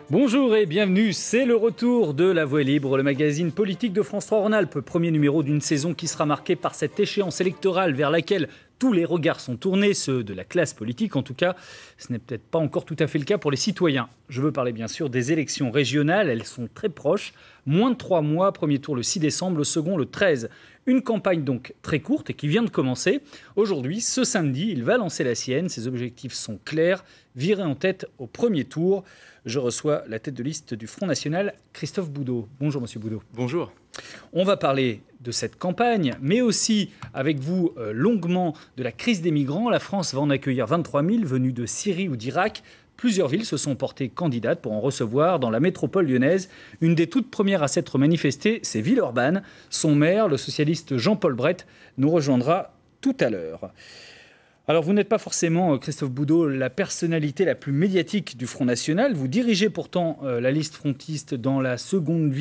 Bonjour et bienvenue, c'est le retour de La Voix est libre, le magazine politique de France 3 Rhône-Alpes. Premier numéro d'une saison qui sera marquée par cette échéance électorale vers laquelle tous les regards sont tournés, ceux de la classe politique en tout cas. Ce n'est peut-être pas encore tout à fait le cas pour les citoyens. Je veux parler bien sûr des élections régionales, elles sont très proches. Moins de 3 mois, premier tour le 6 décembre, le second le 13. Une campagne donc très courte et qui vient de commencer. Aujourd'hui, ce samedi, il va lancer la sienne. Ses objectifs sont clairs, virer en tête au premier tour. Je reçois la tête de liste du Front National, Christophe Boudot. Bonjour Monsieur Boudot. Bonjour. On va parler de cette campagne, mais aussi avec vous longuement de la crise des migrants. La France va en accueillir 23 000 venus de Syrie ou d'Irak. Plusieurs villes se sont portées candidates pour en recevoir dans la métropole lyonnaise. Une des toutes premières à s'être manifestée, c'est Villeurbanne. Son maire, le socialiste Jean-Paul Bret, nous rejoindra tout à l'heure. Alors vous n'êtes pas forcément, Christophe Boudot, la personnalité la plus médiatique du Front National. Vous dirigez pourtant la liste frontiste dans la seconde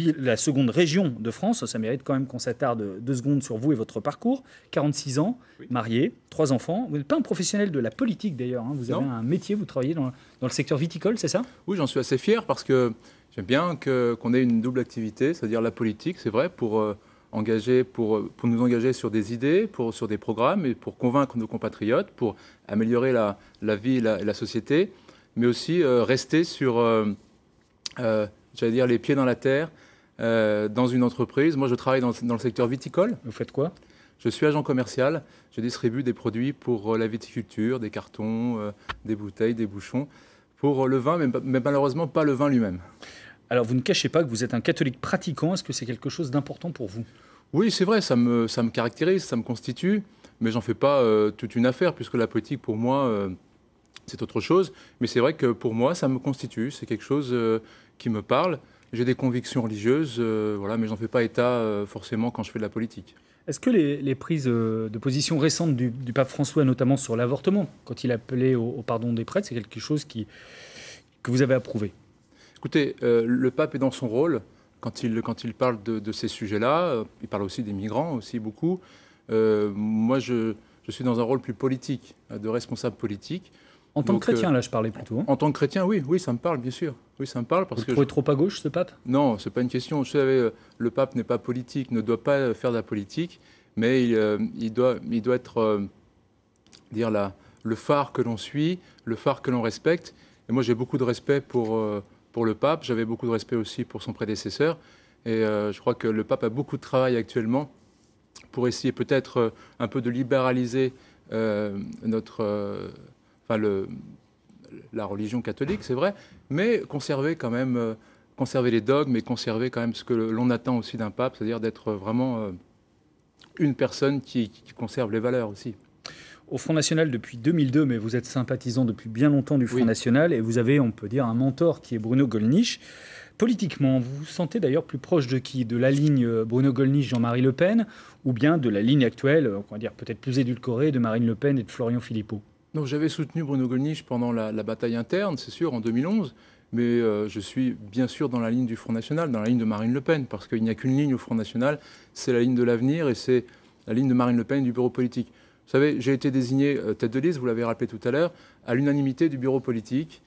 région de France. Ça mérite quand même qu'on s'attarde 2 secondes sur vous et votre parcours. 46 ans, oui. Marié, 3 enfants. Vous n'êtes pas un professionnel de la politique d'ailleurs. Hein. Vous avez un métier, vous travaillez dans le secteur viticole, c'est ça? Oui, j'en suis assez fier parce que j'aime bien qu'on ait une double activité, c'est-à-dire la politique, c'est vrai, pour nous engager sur des idées, sur des programmes et pour convaincre nos compatriotes, pour améliorer la vie et la société, mais aussi rester sur, j'allais dire, les pieds dans la terre, dans une entreprise. Moi, je travaille dans le secteur viticole. Vous faites quoi? Je suis agent commercial. Je distribue des produits pour la viticulture, des cartons, des bouteilles, des bouchons, pour le vin, mais malheureusement pas le vin lui-même. Alors, vous ne cachez pas que vous êtes un catholique pratiquant. Est-ce que c'est quelque chose d'important pour vous? Oui, c'est vrai, ça me caractérise, ça me constitue, mais j'en fais pas toute une affaire, puisque la politique, pour moi, c'est autre chose. Mais c'est vrai que pour moi, ça me constitue, c'est quelque chose qui me parle. J'ai des convictions religieuses, voilà, mais j'en fais pas état forcément quand je fais de la politique. Est-ce que les prises de position récentes du pape François, notamment sur l'avortement, quand il appelait au pardon des prêtres, c'est quelque chose que vous avez approuvé? Écoutez, le pape est dans son rôle. Quand il parle de ces sujets-là, il parle aussi des migrants, aussi beaucoup. Moi, je suis dans un rôle plus politique, de responsable politique. En tant que chrétien, là, je parlais plutôt. Hein. En tant que chrétien, oui, ça me parle, bien sûr. Oui, ça me parle parce Vous trouvez trop à gauche, ce pape? Non, c'est pas une question. Vous savez, le pape n'est pas politique, ne doit pas faire de la politique, mais il doit être, le phare que l'on suit, le phare que l'on respecte. Et moi, j'ai beaucoup de respect pour le pape. J'avais beaucoup de respect aussi pour son prédécesseur. Et je crois que le pape a beaucoup de travail actuellement pour essayer peut-être un peu de libéraliser la religion catholique, c'est vrai, mais conserver quand même, conserver les dogmes et conserver quand même ce que l'on attend aussi d'un pape, c'est-à-dire d'être vraiment une personne qui conserve les valeurs aussi. Au Front National depuis 2002, mais vous êtes sympathisant depuis bien longtemps du Front National et vous avez, on peut dire, un mentor qui est Bruno Gollnisch. Politiquement, vous vous sentez d'ailleurs plus proche de qui? De la ligne Bruno Gollnisch, Jean-Marie Le Pen, ou bien de la ligne actuelle, on va dire peut-être plus édulcorée, de Marine Le Pen et de Florian Philippot? Donc j'avais soutenu Bruno Gollnisch pendant la bataille interne, c'est sûr, en 2011, mais je suis bien sûr dans la ligne du Front National, dans la ligne de Marine Le Pen, parce qu'il n'y a qu'une ligne au Front National, c'est la ligne de l'avenir et c'est la ligne de Marine Le Pen et du bureau politique. Vous savez, j'ai été désigné tête de liste, vous l'avez rappelé tout à l'heure, à l'unanimité du bureau politique.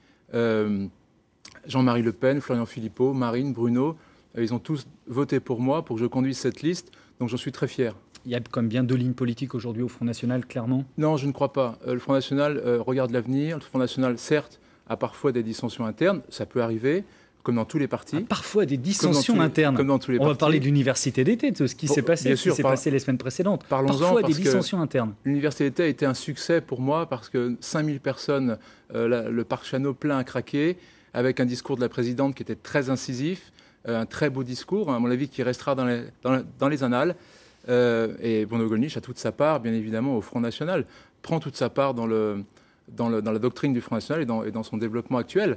Jean-Marie Le Pen, Florian Philippot, Marine, Bruno, ils ont tous voté pour moi, pour que je conduise cette liste, donc j'en suis très fier. Il y a quand même bien 2 lignes politiques aujourd'hui au Front National, clairement? Non, je ne crois pas. Le Front National regarde l'avenir. Le Front National, certes, a parfois des dissensions internes, ça peut arriver, comme dans tous les partis. Parfois des dissensions internes. Comme dans tous les partis. On partis. va parler d'université d'été, de ce qui s'est passé, passé les semaines précédentes. Parfois des dissensions internes. L'université d'été a été un succès pour moi parce que 5000 personnes, le parc Chanot plein à craquer, avec un discours de la présidente qui était très incisif, un très beau discours, à mon avis, qui restera dans les annales. Et Bruno Gollnisch a toute sa part, bien évidemment, au Front National, prend toute sa part dans la doctrine du Front National et dans son développement actuel.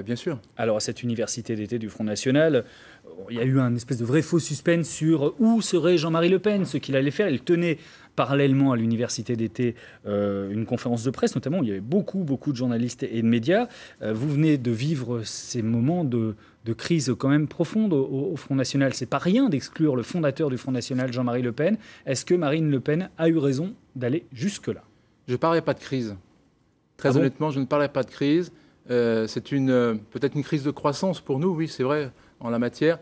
Bien sûr. Alors, à cette université d'été du Front National, il y a eu un espèce de vrai faux suspense sur où serait Jean-Marie Le Pen, ce qu'il allait faire. Il tenait parallèlement à l'université d'été une conférence de presse, notamment où il y avait beaucoup de journalistes et de médias. Vous venez de vivre ces moments de crise quand même profonde au Front National. C'est pas rien d'exclure le fondateur du Front National, Jean-Marie Le Pen. Est-ce que Marine Le Pen a eu raison d'aller jusque-là? Je ne parlerai pas de crise. Très honnêtement, je ne parlerai pas de crise. C'est peut-être une crise de croissance pour nous, oui, c'est vrai, en la matière.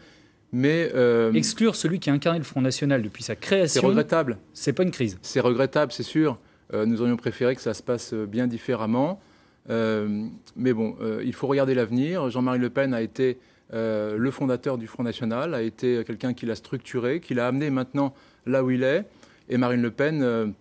Mais exclure celui qui a incarné le Front National depuis sa création, c'est regrettable. C'est pas une crise. C'est regrettable, c'est sûr. Nous aurions préféré que ça se passe bien différemment. Mais bon, il faut regarder l'avenir. Jean-Marie Le Pen a été le fondateur du Front National, a été quelqu'un qui l'a structuré, qui l'a amené maintenant là où il est. Et Marine Le Pen,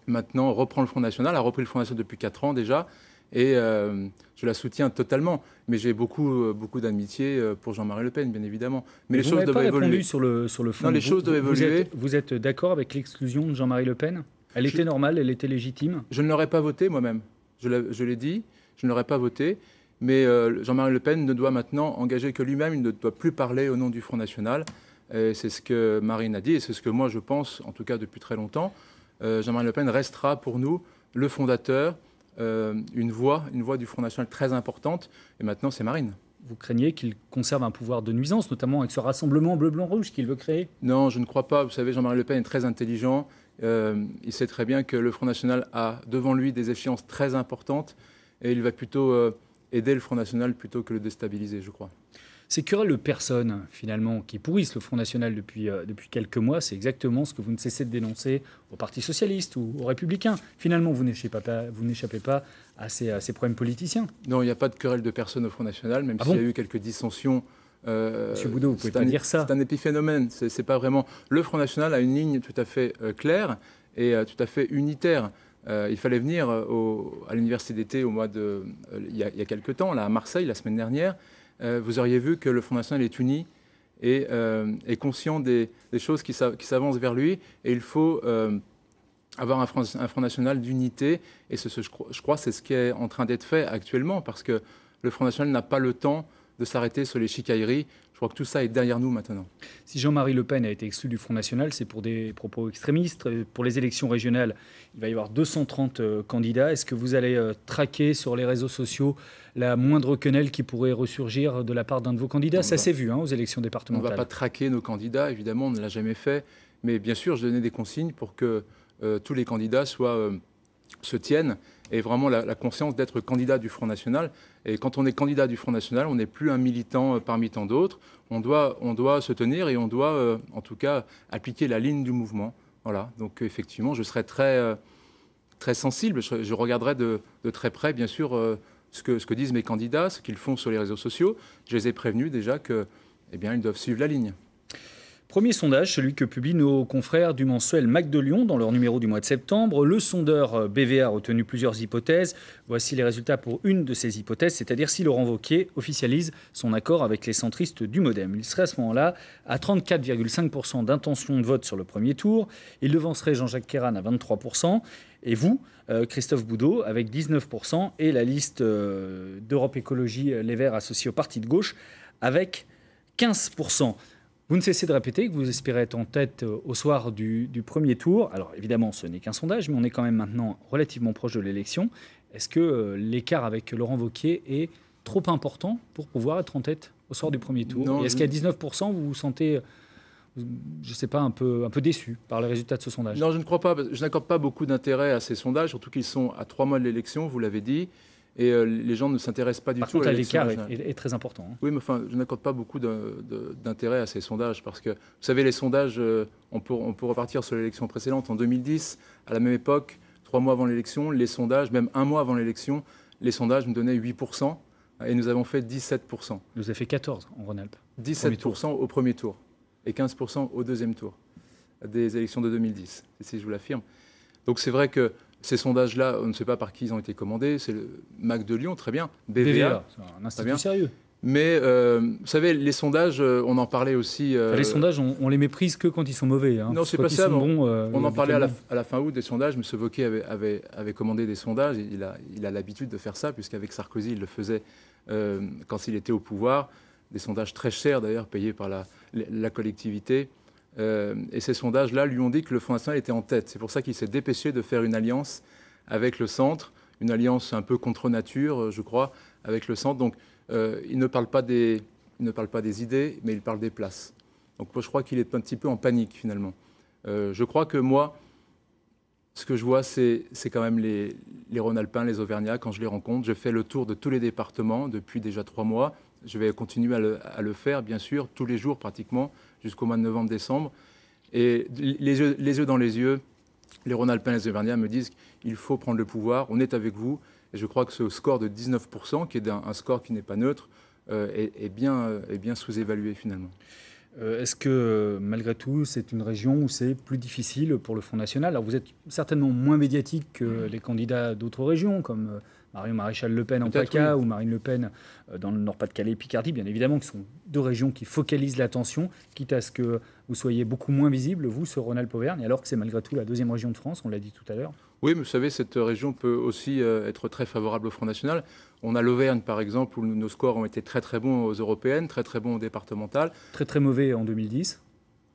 maintenant, reprend le Front National, a repris le Front National depuis 4 ans déjà. Et je la soutiens totalement. Mais j'ai beaucoup d'amitié pour Jean-Marie Le Pen, bien évidemment. Mais les choses doivent évoluer. Sur le fond. Non, les choses doivent évoluer. Vous êtes d'accord avec l'exclusion de Jean-Marie Le Pen? Elle était normale, elle était légitime? Je ne l'aurais pas voté moi-même. Je l'ai dit, je ne l'aurais pas voté. Mais Jean-Marie Le Pen ne doit maintenant engager que lui-même. Il ne doit plus parler au nom du Front National. C'est ce que Marine a dit et c'est ce que moi je pense, en tout cas depuis très longtemps. Jean-Marie Le Pen restera pour nous le fondateur, une voix du Front National très importante. Et maintenant, c'est Marine. Vous craignez qu'il conserve un pouvoir de nuisance, notamment avec ce rassemblement bleu-blanc-rouge qu'il veut créer? Non, je ne crois pas. Vous savez, Jean-Marie Le Pen est très intelligent. Il sait très bien que le Front National a devant lui des échéances très importantes. Et il va plutôt aider le Front National plutôt que le déstabiliser, je crois. Ces querelles de personnes, finalement, qui pourrissent le Front National depuis quelques mois, c'est exactement ce que vous ne cessez de dénoncer au Parti Socialiste ou aux Républicains. Finalement, vous n'échappez pas à ces problèmes politiciens. Non, il n'y a pas de querelle de personnes au Front National, même s'il y a eu quelques dissensions. Monsieur Boudot, vous pouvez pas dire ça. C'est un épiphénomène. C'est pas vraiment... Le Front National a une ligne tout à fait claire et tout à fait unitaire. Il fallait venir à l'université d'été il y a quelques temps, là, à Marseille, la semaine dernière. Vous auriez vu que le Front National est uni et est conscient des choses qui s'avancent vers lui. Et il faut avoir un Front National d'unité. Et je crois que c'est ce qui est en train d'être fait actuellement, parce que le Front National n'a pas le temps de s'arrêter sur les chicailleries. Je crois que tout ça est derrière nous maintenant. Si Jean-Marie Le Pen a été exclu du Front National, c'est pour des propos extrémistes. Pour les élections régionales, il va y avoir 230 candidats. Est-ce que vous allez traquer sur les réseaux sociaux la moindre quenelle qui pourrait ressurgir de la part d'un de vos candidats? Ça s'est vu aux élections départementales. On ne va pas traquer nos candidats, évidemment, on ne l'a jamais fait. Mais bien sûr, je donnais des consignes pour que tous les candidats se tiennent et vraiment la conscience d'être candidat du Front National. Et quand on est candidat du Front National, on n'est plus un militant parmi tant d'autres. On doit se tenir et on doit, en tout cas, appliquer la ligne du mouvement. Voilà. Donc, effectivement, je serai très, très sensible. Je regarderai de très près, bien sûr, ce que disent mes candidats, ce qu'ils font sur les réseaux sociaux. Je les ai prévenus déjà ils doivent suivre la ligne. Premier sondage, celui que publient nos confrères du mensuel Mac de Lyon dans leur numéro du mois de septembre. Le sondeur BVA a retenu plusieurs hypothèses. Voici les résultats pour une de ces hypothèses, c'est-à-dire si Laurent Wauquiez officialise son accord avec les centristes du MoDem. Il serait à ce moment-là à 34,5% d'intention de vote sur le premier tour. Il devancerait Jean-Jacques Kerran à 23%. Et vous, Christophe Boudot, avec 19%. Et la liste d'Europe Écologie Les Verts associée au Parti de gauche avec 15%. Vous ne cessez de répéter que vous espérez être en tête au soir du premier tour. Alors évidemment, ce n'est qu'un sondage, mais on est quand même maintenant relativement proche de l'élection. Est-ce que l'écart avec Laurent Wauquiez est trop important pour pouvoir être en tête au soir du premier tour? Non, et est-ce qu'à 19%, vous vous sentez, je ne sais pas, un peu déçu par les résultats de ce sondage? Non, je ne crois pas. Je n'accorde pas beaucoup d'intérêt à ces sondages, surtout qu'ils sont à 3 mois de l'élection, vous l'avez dit. Et les gens ne s'intéressent pas du tout à l'élection. Par contre, l'écart est très important. Oui, mais enfin, je n'accorde pas beaucoup d'intérêt à ces sondages parce que, vous savez, les sondages, on peut repartir sur l'élection précédente. En 2010, à la même époque, 3 mois avant l'élection, les sondages, même 1 mois avant l'élection, les sondages nous donnaient 8% et nous avons fait 17%. Vous avez fait 14 en Rhône-Alpes. 17% au premier tour et 15% au deuxième tour des élections de 2010, si je vous l'affirme. Donc c'est vrai que ces sondages-là, on ne sait pas par qui ils ont été commandés. C'est le Mac de Lyon, très bien. BVA, c'est un institut sérieux. Mais vous savez, les sondages, on en parlait aussi. Les sondages, on les méprise que quand ils sont mauvais. Non, c'est pas ça. On en parlait à la fin août des sondages. M. Wauquiez avait commandé des sondages. Il a l'habitude de faire ça, puisqu'avec Sarkozy, il le faisait quand il était au pouvoir. Des sondages très chers, d'ailleurs, payés par la collectivité. Et ces sondages-là lui ont dit que le Front National était en tête. C'est pour ça qu'il s'est dépêché de faire une alliance avec le centre, une alliance un peu contre nature, je crois, avec le centre. Donc, il ne parle pas des idées, mais il parle des places. Donc, moi, je crois qu'il est un petit peu en panique, finalement. Je crois que moi, Ce que je vois, c'est quand même les Rhône-Alpins, les Auvergnats, quand je les rencontre. Je fais le tour de tous les départements depuis déjà 3 mois. Je vais continuer à le faire, bien sûr, tous les jours pratiquement, jusqu'au mois de novembre-décembre. Et les yeux dans les yeux, les Rhône-Alpins et les Auvergnats me disent qu'il faut prendre le pouvoir, on est avec vous. Et je crois que ce score de 19%, qui est un score qui n'est pas neutre, est bien sous-évalué finalement. Est-ce que, malgré tout, c'est une région où c'est plus difficile pour le Front National? Alors, vous êtes certainement moins médiatique que les candidats d'autres régions, comme Marion Maréchal-Le Pen en PACA, oui, ou Marine Le Pen dans le Nord-Pas-de-Calais et Picardie, bien évidemment, qui sont deux régions qui focalisent l'attention, quitte à ce que vous soyez beaucoup moins visible, vous, ce Rhône-Alpes-Auvergne, alors que c'est malgré tout la deuxième région de France, on l'a dit tout à l'heure. Oui, mais vous savez, cette région peut aussi être très favorable au Front National. On a l'Auvergne, par exemple, où nos scores ont été très très bons aux européennes, très très bons aux départementales. Très très mauvais en 2010,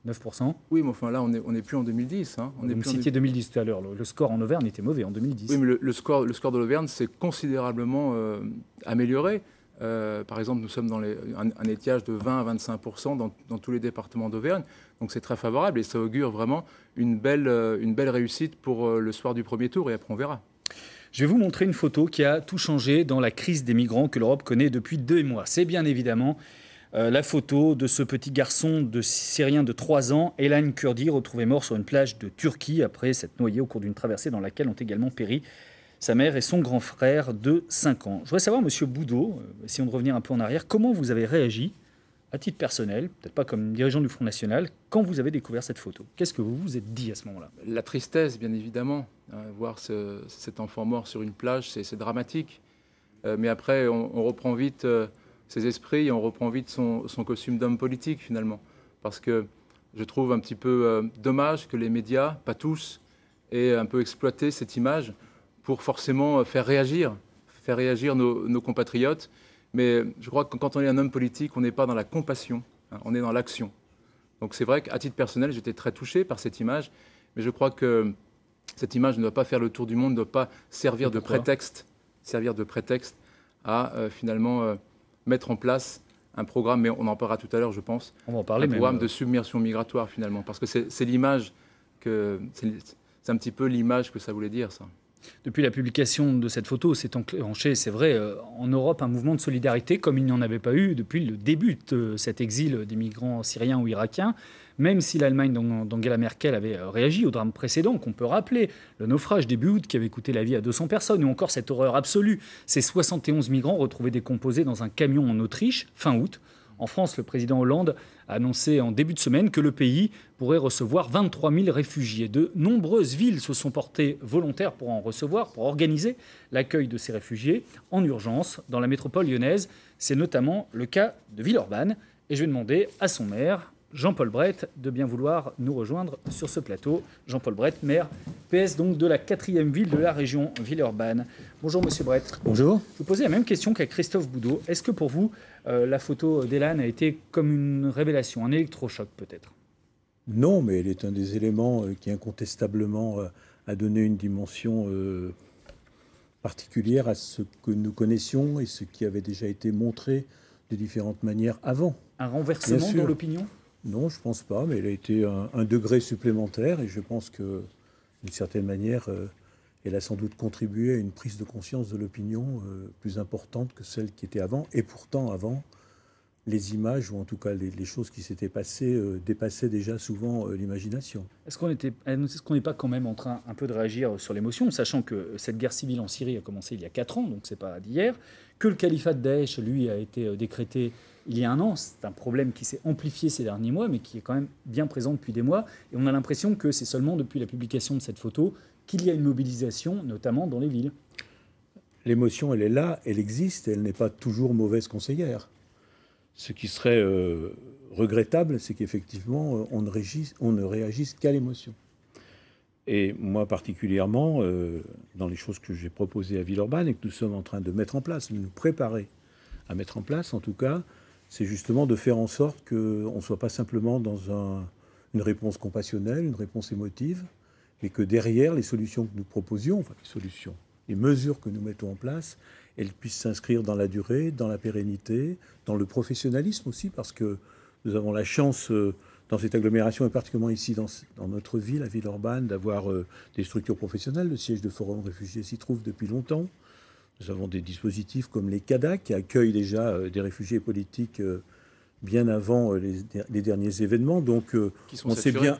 9%. Oui, mais enfin là, on n'est plus en 2010. Hein. Vous citiez 2010 tout à l'heure. Le score en Auvergne était mauvais en 2010. Oui, mais le score de l'Auvergne s'est considérablement amélioré. Par exemple, nous sommes dans un étiage de 20 à 25% dans tous les départements d'Auvergne. Donc c'est très favorable et ça augure vraiment une belle réussite pour le soir du premier tour. Et après, on verra. Je vais vous montrer une photo qui a tout changé dans la crise des migrants que l'Europe connaît depuis 2 mois. C'est bien évidemment la photo de ce petit garçon syrien de 3 ans, Elan Kurdi, retrouvé mort sur une plage de Turquie après s'être noyé au cours d'une traversée dans laquelle ont également péri sa mère et son grand frère de 5 ans. Je voudrais savoir, Monsieur Boudot, essayons de revenir un peu en arrière, comment vous avez réagi, à titre personnel, peut-être pas comme dirigeant du Front National, quand vous avez découvert cette photo? Qu'est-ce que vous vous êtes dit à ce moment-là? La tristesse, bien évidemment. Voir cet enfant mort sur une plage, c'est dramatique. Mais après, on reprend vite ses esprits et on reprend vite son costume d'homme politique, finalement. Parce que je trouve un petit peu dommage que les médias, pas tous, aient un peu exploité cette image pour forcément faire réagir nos compatriotes. Mais je crois que quand on est un homme politique, on n'est pas dans la compassion, hein, on est dans l'action. Donc c'est vrai qu'à titre personnel, j'étais très touché par cette image, mais je crois que cette image ne doit pas faire le tour du monde, ne doit pas servir de prétexte à finalement mettre en place un programme, mais on en parlera tout à l'heure, je pense, on va en parler, un programme de submersion migratoire finalement, parce que c'est l'image c'est un petit peu l'image que ça voulait dire, ça. Depuis la publication de cette photo, s'est enclenché, c'est vrai, en Europe, un mouvement de solidarité comme il n'y en avait pas eu depuis le début de cet exil des migrants syriens ou irakiens, même si l'Allemagne d'Angela Merkel avait réagi au drame précédent, qu'on peut rappeler, le naufrage début août qui avait coûté la vie à 200 personnes, ou encore cette horreur absolue, ces 71 migrants retrouvés décomposés dans un camion en Autriche, fin août. En France, le président Hollande a annoncé en début de semaine que le pays pourrait recevoir 23 000 réfugiés. De nombreuses villes se sont portées volontaires pour en recevoir, pour organiser l'accueil de ces réfugiés en urgence dans la métropole lyonnaise. C'est notamment le cas de Villeurbanne. Et je vais demander à son maire, Jean-Paul Brett, de bien vouloir nous rejoindre sur ce plateau. Jean-Paul Brett, maire PS donc de la 4e ville de la région, Villeurbanne. Bonjour Monsieur Brett. Bonjour. Je vous posais la même question qu'à Christophe Boudot. Est-ce que pour vous, la photo d'Elan a été comme une révélation, un électrochoc peut-être? Non, mais elle est un des éléments qui incontestablement a donné une dimension particulière à ce que nous connaissions et ce qui avait déjà été montré de différentes manières avant. Un renversement dans l'opinion? Non, je ne pense pas, mais elle a été un degré supplémentaire et je pense que, d'une certaine manière, elle a sans doute contribué à une prise de conscience de l'opinion plus importante que celle qui était avant. Et pourtant, avant, les images, ou en tout cas les choses qui s'étaient passées, dépassaient déjà souvent l'imagination. Est-ce qu'on n'est pas quand même en train un peu de réagir sur l'émotion, sachant que cette guerre civile en Syrie a commencé il y a 4 ans, donc ce n'est pas d'hier, que le califat de Daesh, lui, a été décrété il y a 1 an. C'est un problème qui s'est amplifié ces derniers mois, mais qui est quand même bien présent depuis des mois. Et on a l'impression que c'est seulement depuis la publication de cette photo qu'il y a une mobilisation, notamment dans les villes. L'émotion, elle est là, elle existe, elle n'est pas toujours mauvaise conseillère. Ce qui serait regrettable, c'est qu'effectivement, on ne réagisse qu'à l'émotion. Et moi particulièrement, dans les choses que j'ai proposées à Villeurbanne et que nous sommes en train de mettre en place, de nous préparer à mettre en place en tout cas, c'est justement de faire en sorte qu'on ne soit pas simplement dans une réponse compassionnelle, une réponse émotive, mais que derrière les solutions que nous proposions, enfin les mesures que nous mettons en place, elles puissent s'inscrire dans la durée, dans la pérennité, dans le professionnalisme aussi, parce que nous avons la chance dans cette agglomération, et particulièrement ici dans notre ville, à Villeurbanne, d'avoir des structures professionnelles. Le siège de Forum Réfugiés s'y trouve depuis longtemps. Nous avons des dispositifs comme les CADA, qui accueillent déjà des réfugiés politiques bien avant les derniers événements. Donc, on sait bien...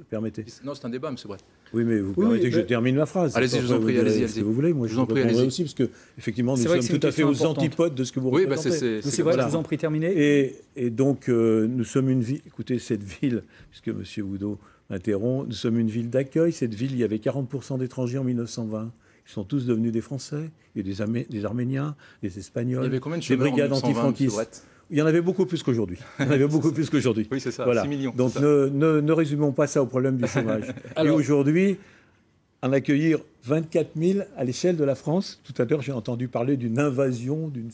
Permettez. Non, c'est un débat, M. Brett. Oui, mais vous permettez que je termine ma phrase. Allez-y, je vous en prie, allez-y. Si vous voulez, moi je vous répondrai aussi, parce qu'effectivement, nous sommes tout à fait aux antipodes de ce que vous représentez. C'est vrai, je vous en prie, terminez. Et donc, nous sommes une ville... Écoutez, cette ville, puisque M. Oudot m'interrompt, nous sommes une ville d'accueil. Cette ville, il y avait 40% d'étrangers en 1920. Ils sont tous devenus des Français. Il y a des Arméniens, des Espagnols, des brigades antifranquistes. Il y en avait beaucoup plus qu'aujourd'hui. Oui, c'est ça, voilà. 6 millions. Donc ne résumons pas ça au problème du chômage. Et aujourd'hui, en accueillir 24 000 à l'échelle de la France, tout à l'heure j'ai entendu parler d'une invasion, d'une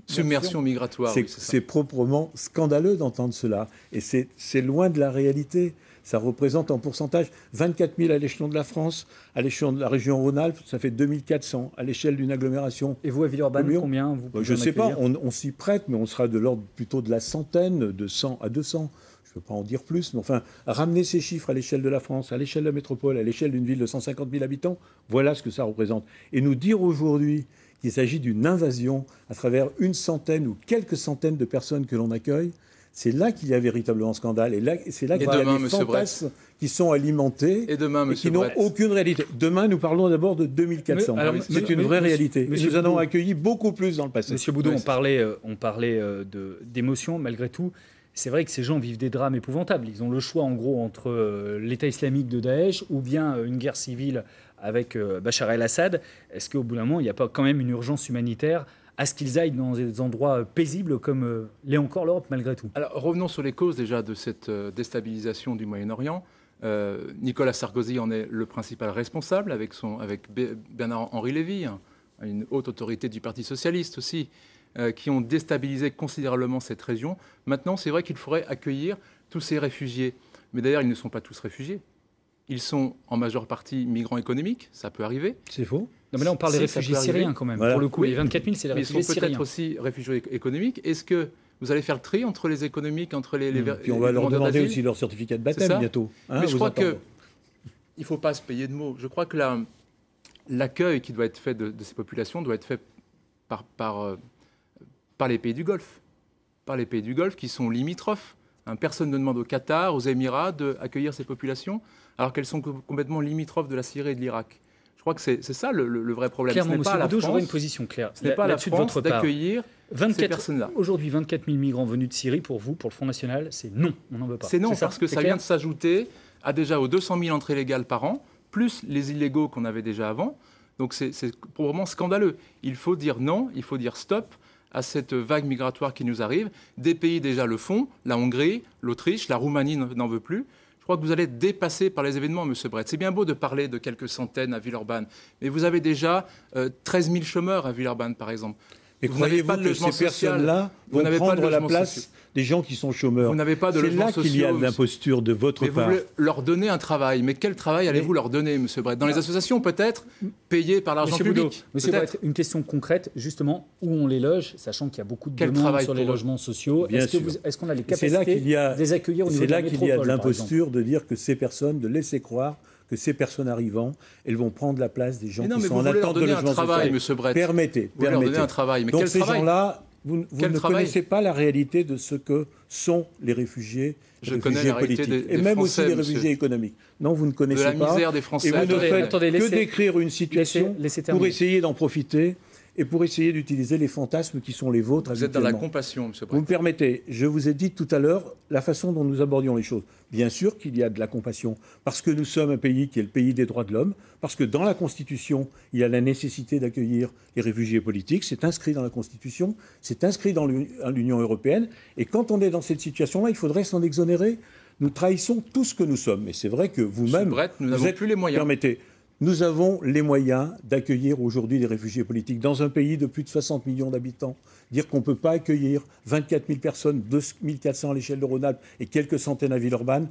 submersion migratoire. C'est proprement scandaleux d'entendre cela. Et c'est loin de la réalité. Ça représente en pourcentage 24 000 à l'échelon de la France, à l'échelon de la région Rhône-Alpes, ça fait 2400 à l'échelle d'une agglomération. Et vous, à Villeurbanne, combien je ne sais pas, on s'y prête, mais on sera de l'ordre plutôt de la centaine, de 100 à 200. Je ne peux pas en dire plus, mais enfin, ramener ces chiffres à l'échelle de la France, à l'échelle de la métropole, à l'échelle d'une ville de 150 000 habitants, voilà ce que ça représente. Et nous dire aujourd'hui qu'il s'agit d'une invasion à travers une centaine ou quelques centaines de personnes que l'on accueille, c'est là qu'il y a véritablement scandale. Et c'est là qu'il y a des fantasmes qui sont alimentés et qui n'ont aucune réalité. Demain, nous parlons d'abord de 2400. C'est une vraie réalité. Nous en avons accueilli beaucoup plus dans le passé. Monsieur Boudot, on parlait d'émotion, malgré tout. C'est vrai que ces gens vivent des drames épouvantables. Ils ont le choix, en gros, entre l'État islamique de Daesh ou bien une guerre civile avec Bachar el-Assad. Est-ce qu'au bout d'un moment, il n'y a pas quand même une urgence humanitaire à ce qu'ils aillent dans des endroits paisibles comme l'est encore l'Europe, malgré tout? Alors, revenons sur les causes déjà de cette déstabilisation du Moyen-Orient. Nicolas Sarkozy en est le principal responsable, avec Bernard-Henri Lévy, une haute autorité du Parti socialiste aussi, qui ont déstabilisé considérablement cette région. Maintenant, c'est vrai qu'il faudrait accueillir tous ces réfugiés. Mais d'ailleurs, ils ne sont pas tous réfugiés. Ils sont en majeure partie migrants économiques, ça peut arriver. C'est faux. Non, mais là, on parle des réfugiés syriens quand même. Voilà. Pour le coup, les 24 000, c'est les réfugiés syriens. Ils sont peut-être aussi réfugiés économiques. Est-ce que vous allez faire le tri entre les économiques, entre les Puis on va leur demander aussi leur certificat de baptême bientôt. Mais je crois qu'il ne faut pas se payer de mots. Je crois que l'accueil qui doit être fait de ces populations doit être fait par les pays du Golfe. Par les pays du Golfe qui sont limitrophes. Personne ne demande au Qatar, aux Émirats d'accueillir ces populations, alors qu'elles sont complètement limitrophes de la Syrie et de l'Irak. Je crois que c'est ça le vrai problème. Clairement, ce n'est pas la France, j'aurais une position claire. Ce n'est pas la France d'accueillir ces personnes-là. Aujourd'hui, 24 000 migrants venus de Syrie, pour vous, pour le Front National, c'est non, on n'en veut pas. C'est non, parce que ça vient de s'ajouter aux 200 000 entrées légales par an, plus les illégaux qu'on avait déjà avant. Donc c'est probablement scandaleux. Il faut dire non, il faut dire stop à cette vague migratoire qui nous arrive. Des pays déjà le font, la Hongrie, l'Autriche, la Roumanie n'en veut plus. Je crois que vous allez être dépassé par les événements, M. Brett. C'est bien beau de parler de quelques centaines à Villeurbanne, mais vous avez déjà 13 000 chômeurs à Villeurbanne, par exemple. Et croyez-vous que ces personnes-là vont prendre la place des gens qui sont chômeurs? Vous n'avez pas de logements sociaux. C'est là qu'il y a de l'imposture de votre part. Vous voulez leur donner un travail. Mais quel travail allez-vous leur donner, M. Brett? Dans les associations, peut-être, payées par l'argent public? Monsieur Brett, une question concrète, justement, où on les loge, sachant qu'il y a beaucoup de demandes sur les logements sociaux. Est-ce qu'on a les capacités de les accueillir au niveau de la métropole? C'est là qu'il y a de l'imposture de dire que ces personnes, de laisser croire que ces personnes arrivant, elles vont prendre la place des gens qui sont en attente de logement social. Monsieur Brett. Permettez. Vous leur donnez un travail. Mais donc quel ces gens-là, vous ne connaissez pas la réalité de ce que sont les réfugiés, politiques, et même aussi les réfugiés économiques. Non, vous ne connaissez pas. De la misère des Français. Et vous ne faites que décrire une situation pour essayer d'en profiter et pour essayer d'utiliser les fantasmes qui sont les vôtres. Vous êtes dans la compassion, M. Brett. Vous me permettez, je vous ai dit tout à l'heure la façon dont nous abordions les choses. Bien sûr qu'il y a de la compassion, parce que nous sommes un pays qui est le pays des droits de l'homme, parce que dans la Constitution, il y a la nécessité d'accueillir les réfugiés politiques, c'est inscrit dans la Constitution, c'est inscrit dans l'Union européenne, et quand on est dans cette situation-là, il faudrait s'en exonérer. Nous trahissons tout ce que nous sommes, et c'est vrai que vous-même... M. Brett, nous n'avons plus les moyens. Permettez. Nous avons les moyens d'accueillir aujourd'hui des réfugiés politiques dans un pays de plus de 60 millions d'habitants. Dire qu'on ne peut pas accueillir 24 000 personnes, 2 400 à l'échelle de Rhône-Alpes et quelques centaines à Villeurbanne,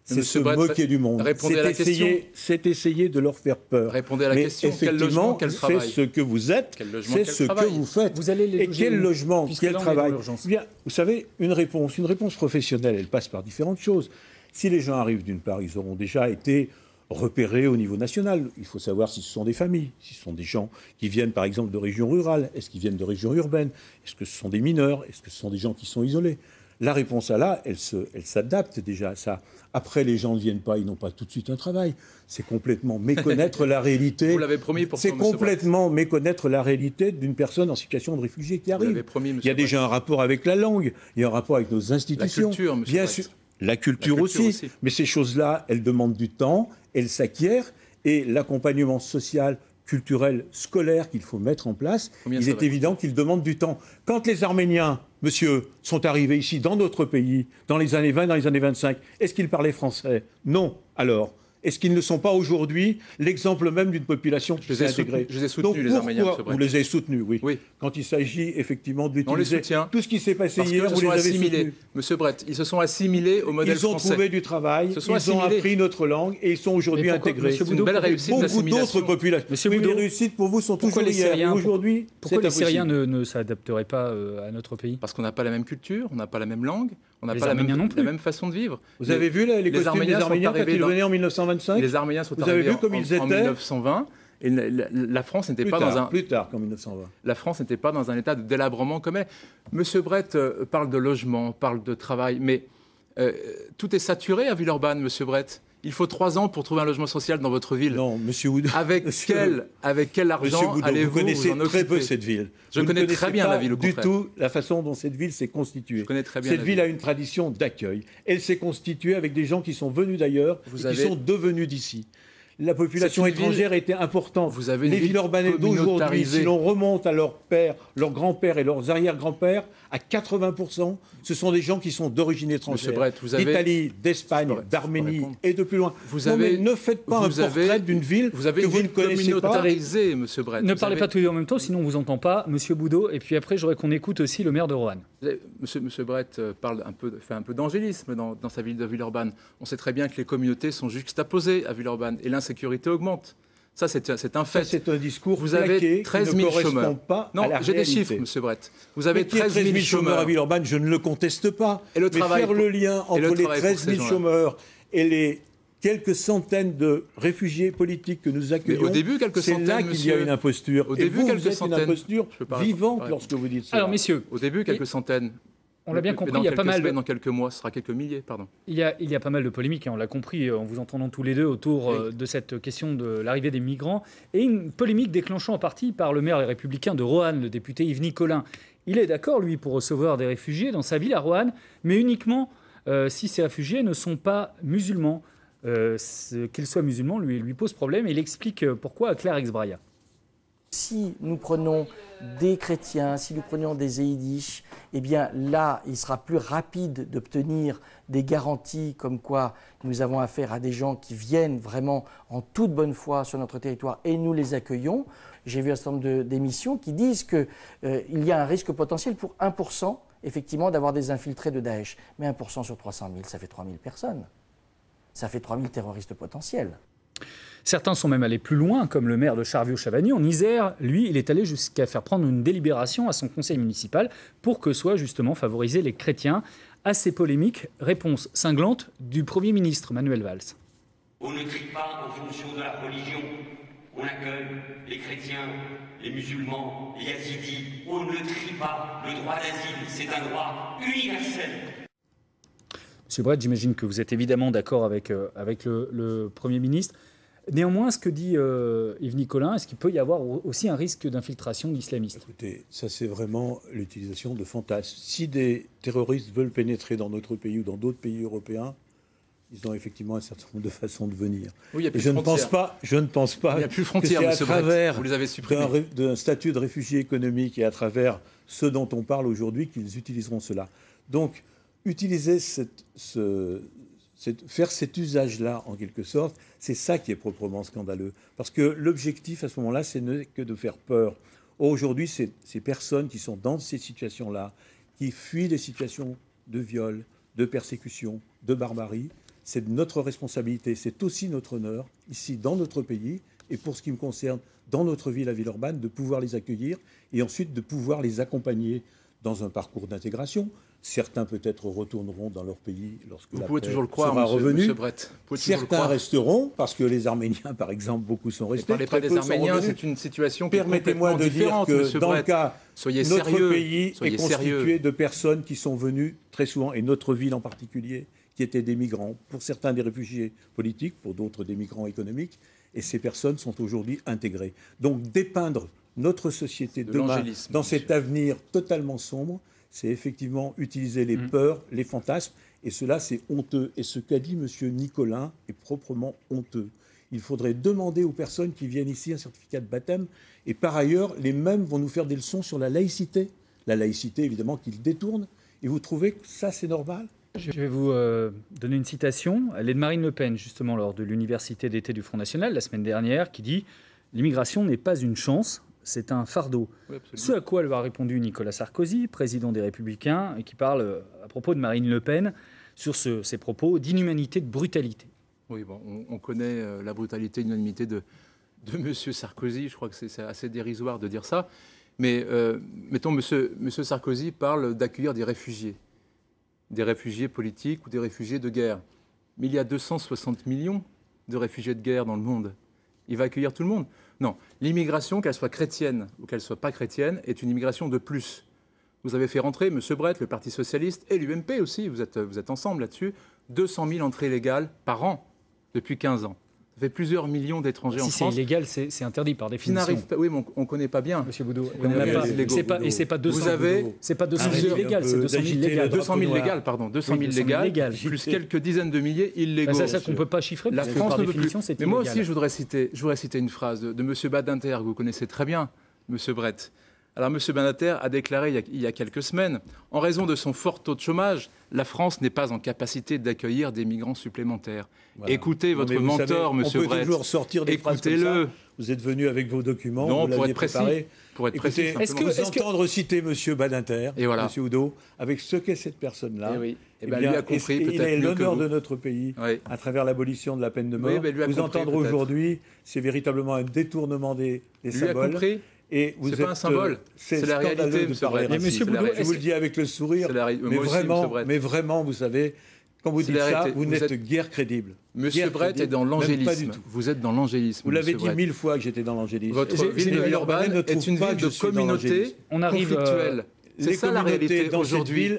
C'est se moquer du monde. Répondez à la question. C'est essayer de leur faire peur. Répondez à la question. Quel logement, quel travail? C'est ce que vous êtes, c'est ce que vous faites. Vous allez les et quel logement, quel travail? Bien, vous savez, une réponse professionnelle, elle passe par différentes choses. Si les gens arrivent, d'une part, ils auront déjà été repérés au niveau national. Il faut savoir si ce sont des familles, si ce sont des gens qui viennent, par exemple, de régions rurales. Est-ce qu'ils viennent de régions urbaines? Est-ce que ce sont des mineurs? Est-ce que ce sont des gens qui sont isolés? La réponse à là, elle s'adapte déjà à ça. Après, les gens ne viennent pas, ils n'ont pas tout de suite un travail. C'est complètement méconnaître la réalité. Vous l'avez promis pour C'est complètement méconnaître la réalité d'une personne en situation de réfugié qui arrive. Vous l'avez promis, il y a déjà un rapport avec la langue, il y a un rapport avec nos institutions. La culture, monsieur bien sûr. La culture aussi. Mais ces choses-là, elles demandent du temps, elles s'acquièrent, et l'accompagnement social, culturel, scolaire qu'il faut mettre en place, il est évident qu'il demande du temps. Quand les Arméniens, monsieur, sont arrivés ici, dans notre pays, dans les années 20, dans les années 25, est-ce qu'ils parlaient français? Non. Alors, est-ce qu'ils ne sont pas aujourd'hui l'exemple même d'une population qui s'est intégrée? Je les ai soutenus, les Arméniens. Vous les avez soutenus, oui. Quand il s'agit effectivement d'utiliser tout ce qui s'est passé hier, vous les avez soutenus. Monsieur Brett, ils se sont assimilés au modèle français. Ils ont trouvé du travail, ils ont appris notre langue et ils sont aujourd'hui intégrés. C'est une belle réussite d'assimilation. Beaucoup d'autres populations. Monsieur Boudot, les réussites pour vous sont toujours hier. Aujourd'hui, pourquoi les Syriens ne s'adapteraient pas à notre pays? Parce qu'on n'a pas la même culture, on n'a pas la même langue, on n'a pas la même façon de vivre. Vous avez vu les costumes des Arméniens quand ils venaient en 1925? Les Arméniens sont Vous avez vu comme ils étaient en 1920 et la France n'était pas dans un plus tard qu'en 1920. La France n'était pas dans un état de délabrement comme elle. Monsieur Brett parle de logement, parle de travail, mais tout est saturé à Villeurbanne, Monsieur Brett. Il faut 3 ans pour trouver un logement social dans votre ville. Non, Monsieur Wood. Avec quel argent allez-vous vous connaissez vous en très peu cette ville. Je connais très bien la ville, au du contraire. tout la façon dont cette ville s'est constituée. Je connais très bien cette ville a une tradition d'accueil. Elle s'est constituée avec des gens qui sont venus d'ailleurs et qui sont devenus d'ici. La population étrangère était importante. Les Villeurbanais d'aujourd'hui, si l'on remonte à leurs pères, leurs grands-pères et leurs arrière-grands-pères, à 80%, ce sont des gens qui sont d'origine étrangère. D'Italie, d'Espagne, d'Arménie et de plus loin. Mais ne faites pas un portrait d'une ville que vous ne connaissez pas. Monsieur Brett. Ne parlez pas tous les deux en même temps, sinon on ne vous entend pas, Monsieur Boudot. Et puis après, j'aurais qu'on écoute aussi le maire de Roanne. Monsieur Brett fait un peu d'angélisme dans sa ville de Villeurbanne. On sait très bien que les communautés sont juxtaposées à Villeurbanne et l'insécurité augmente. Ça, c'est un fait. C'est un discours vous avez 13 000 chômeurs. Pas non, j'ai des chiffres, Monsieur Brett. Vous avez 13 000 chômeurs à Villeurbanne, je ne le conteste pas. Et le travail, faire le lien entre les 13 000 chômeurs et les quelques centaines de réfugiés politiques que nous accueillons, c'est là qu'il y a une imposture. Au début, quelques centaines. Une imposture vivante lorsque vous dites ça. Alors, messieurs. Au début, quelques centaines. On l'a bien compris, il y a pas mal. Dans quelques mois, ce sera quelques milliers, pardon. Il y a pas mal de polémiques, on l'a compris en vous entendant tous les deux autour de cette question de l'arrivée des migrants. Et une polémique déclenchant en partie par le maire des Républicains de Roanne, le député Yves Nicolin. Il est d'accord, lui, pour recevoir des réfugiés dans sa ville à Roanne, mais uniquement si ces réfugiés ne sont pas musulmans. Qu'ils soient musulmans, lui pose problème et il explique pourquoi à Claire Exbraya. Si nous prenons des chrétiens, si nous prenions des zéidis, eh bien là, il sera plus rapide d'obtenir des garanties comme quoi nous avons affaire à des gens qui viennent vraiment en toute bonne foi sur notre territoire et nous les accueillons. J'ai vu un certain nombre d'émissions qui disent qu'il y a un risque potentiel pour 1% effectivement d'avoir des infiltrés de Daesh. Mais 1% sur 300 000, ça fait 3 000 personnes. Ça fait 3 000 terroristes potentiels. Certains sont même allés plus loin, comme le maire de Charviot-Chavagny en Isère. Lui, il est allé jusqu'à faire prendre une délibération à son conseil municipal pour que soient justement favorisés les chrétiens. À ces polémiques, réponse cinglante du Premier ministre Manuel Valls. On ne trie pas en fonction de la religion. On accueille les chrétiens, les musulmans, les yazidis. On ne trie pas. Le droit d'asile, c'est un droit universel. Monsieur Brett, j'imagine que vous êtes évidemment d'accord avec le Premier ministre. Néanmoins, ce que dit Yves Nicolin, est-ce qu'il peut y avoir aussi un risque d'infiltration d'islamistes? Écoutez, ça c'est vraiment l'utilisation de fantasmes. Si des terroristes veulent pénétrer dans notre pays ou dans d'autres pays européens, ils ont effectivement un certain nombre de façons de venir. Oui, je ne pense pas il n'y a plus de frontières, que c'est à travers vous les avez supprimées. d'un statut de réfugié économique et à travers ceux dont on parle aujourd'hui qu'ils utiliseront cela. Donc, utiliser faire cet usage-là, en quelque sorte, c'est ça qui est proprement scandaleux. Parce que l'objectif, à ce moment-là, ce n'est que de faire peur. Aujourd'hui, ces personnes qui sont dans ces situations-là, qui fuient des situations de viol, de persécution, de barbarie, c'est notre responsabilité, c'est aussi notre honneur, ici, dans notre pays, et pour ce qui me concerne, dans notre ville à Villeurbanne, de pouvoir les accueillir et ensuite de pouvoir les accompagner dans un parcours d'intégration. Certains peut-être retourneront dans leur pays lorsque la paix sera revenue. Monsieur Brett. Certains resteront, parce que les Arméniens, par exemple, beaucoup sont restés. Ne parlez pas des Arméniens, c'est une situation qui est Permettez-moi de dire que dans le cas, notre pays est constitué de personnes qui sont venues très souvent, et notre ville en particulier, qui étaient des migrants, pour certains des réfugiés politiques, pour d'autres des migrants économiques, et ces personnes sont aujourd'hui intégrées. Donc dépeindre notre société demain dans cet avenir totalement sombre, c'est effectivement utiliser les peurs, les fantasmes, et cela c'est honteux. Et ce qu'a dit M. Nicolin est proprement honteux. Il faudrait demander aux personnes qui viennent ici un certificat de baptême, et par ailleurs, les mêmes vont nous faire des leçons sur la laïcité. La laïcité, évidemment, qu'ils détournent. Et vous trouvez que ça, c'est normal ? Je vais vous donner une citation. Elle est de Marine Le Pen, justement, lors de l'Université d'été du Front National, la semaine dernière, qui dit « L'immigration n'est pas une chance, c'est un fardeau. Oui, » Ce à quoi lui a répondu Nicolas Sarkozy, président des Républicains, et qui parle à propos de Marine Le Pen sur ses propos d'inhumanité, de brutalité. Oui, bon, on connaît la brutalité, l'inhumanité de M. Sarkozy. Je crois que c'est assez dérisoire de dire ça. Mais mettons, M. Sarkozy parle d'accueillir des réfugiés politiques ou des réfugiés de guerre. Mais il y a 260 millions de réfugiés de guerre dans le monde. Il va accueillir tout le monde? Non. L'immigration, qu'elle soit chrétienne ou qu'elle soit pas chrétienne, est une immigration de plus. Vous avez fait rentrer, M. Brett, le Parti socialiste et l'UMP aussi, vous êtes ensemble là-dessus, 200 000 entrées légales par an depuis 15 ans. Ça fait plusieurs millions d'étrangers en France. Si c'est illégal, c'est interdit par définition. Oui, mais on ne connaît pas bien. Monsieur Boudot, et c'est pas 200 000 illégales, c'est 200 000 légales. 200 000 légales, pardon. 200 000 légales, plus quelques dizaines de milliers illégaux. C'est ça qu'on ne peut pas chiffrer, la France par ne veut définition, plus. c'est Mais illégal. moi aussi, je voudrais citer une phrase de M. Badinter, que vous connaissez très bien, M. Brett. Alors, M. Badinter a déclaré il y a quelques semaines, en raison de son fort taux de chômage, la France n'est pas en capacité d'accueillir des migrants supplémentaires. Voilà. Écoutez votre mentor, M. Brett. On peut toujours sortir des phrases comme ça. Vous êtes venu avec vos documents, non, vous l'aviez préparé. Pour être précis, entendre citer M. Badinter, et voilà. M. Oudot, avec ce qu'est cette personne-là, lui a compris, il a l'honneur de notre pays à travers l'abolition de la peine de mort. Vous entendre aujourd'hui, c'est véritablement un détournement des symboles. Et vous êtes pas un symbole, c'est la réalité, M. Brett. Je vous le dis avec le sourire, mais vraiment, vous savez, quand vous dites ça, vous n'êtes guère crédible. Monsieur Brett est dans l'angélisme. Vous êtes dans l'angélisme. Vous l'avez dit 1000 fois que j'étais dans l'angélisme. Votre ville de Villeurbanne est une ville de communauté conflictuelle. C'est ça la réalité aujourd'hui.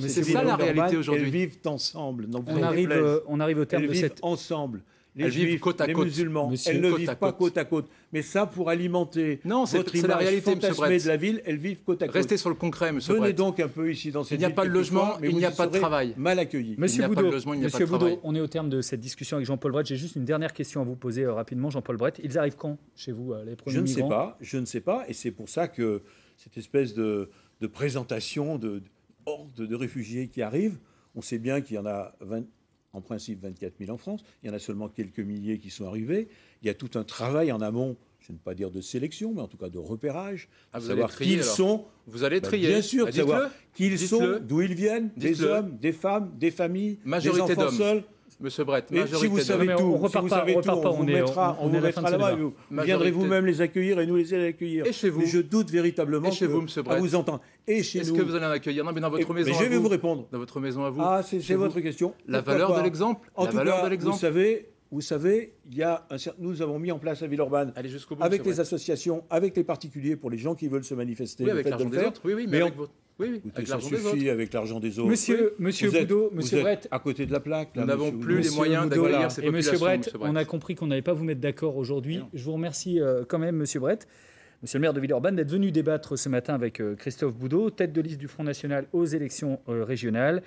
C'est ça la réalité aujourd'hui. Elles vivent ensemble. On arrive au terme de cette... ensemble. Les juifs, les musulmans, elles ne vivent pas côte à côte. Mais ça, pour alimenter votre image fantasmée de la ville, elles vivent côte à côte. Restez sur le concret, M. Brett. Venez donc un peu ici dans cette ville. Il n'y a pas de logement, il n'y a pas de travail. Mal accueilli. Monsieur Boudot, on est au terme de cette discussion avec Jean-Paul Brett. J'ai juste une dernière question à vous poser rapidement, Jean-Paul Brett. Ils arrivent quand chez vous, les premiers migrants? Je ne sais pas. Et c'est pour ça que cette espèce de présentation de hordes de réfugiés qui arrivent, on sait bien qu'il y en a en principe 24 000 en France. Il y en a seulement quelques milliers qui sont arrivés. Il y a tout un travail en amont, je ne vais pas dire de sélection, mais en tout cas de repérage, de savoir qui ils sont. Vous allez trier. Bien sûr, de savoir qui ils sont, d'où ils viennent, des hommes, des femmes, des familles, majorité des enfants seuls. Monsieur Brett, si vous savez tout, on vous mettra là-bas. Vous viendrez vous-même les accueillir et nous les accueillir. Et chez vous. Mais je doute véritablement à vous entendre. Et chez nous. Est-ce que vous allez en accueillir? Non, mais dans votre maison à vous. Mais je vais vous répondre. Dans votre maison à vous. Ah, c'est votre question. La valeur de l'exemple. En tout cas, vous savez, nous avons mis en place à Villeurbanne, avec les associations, avec les particuliers, pour les gens qui veulent se manifester. Oui, avec l'argent des autres. Oui, mais avec votre... ça suffit avec l'argent des autres. Monsieur Boudot, Monsieur Brett, à côté de la plaque. Nous n'avons plus les moyens d'accueillir ces populations. Et Monsieur Brett, on a compris qu'on n'allait pas vous mettre d'accord aujourd'hui. Je vous remercie quand même, Monsieur Brett, Monsieur le maire de Villeurbanne, d'être venu débattre ce matin avec Christophe Boudot, tête de liste du Front National aux élections régionales,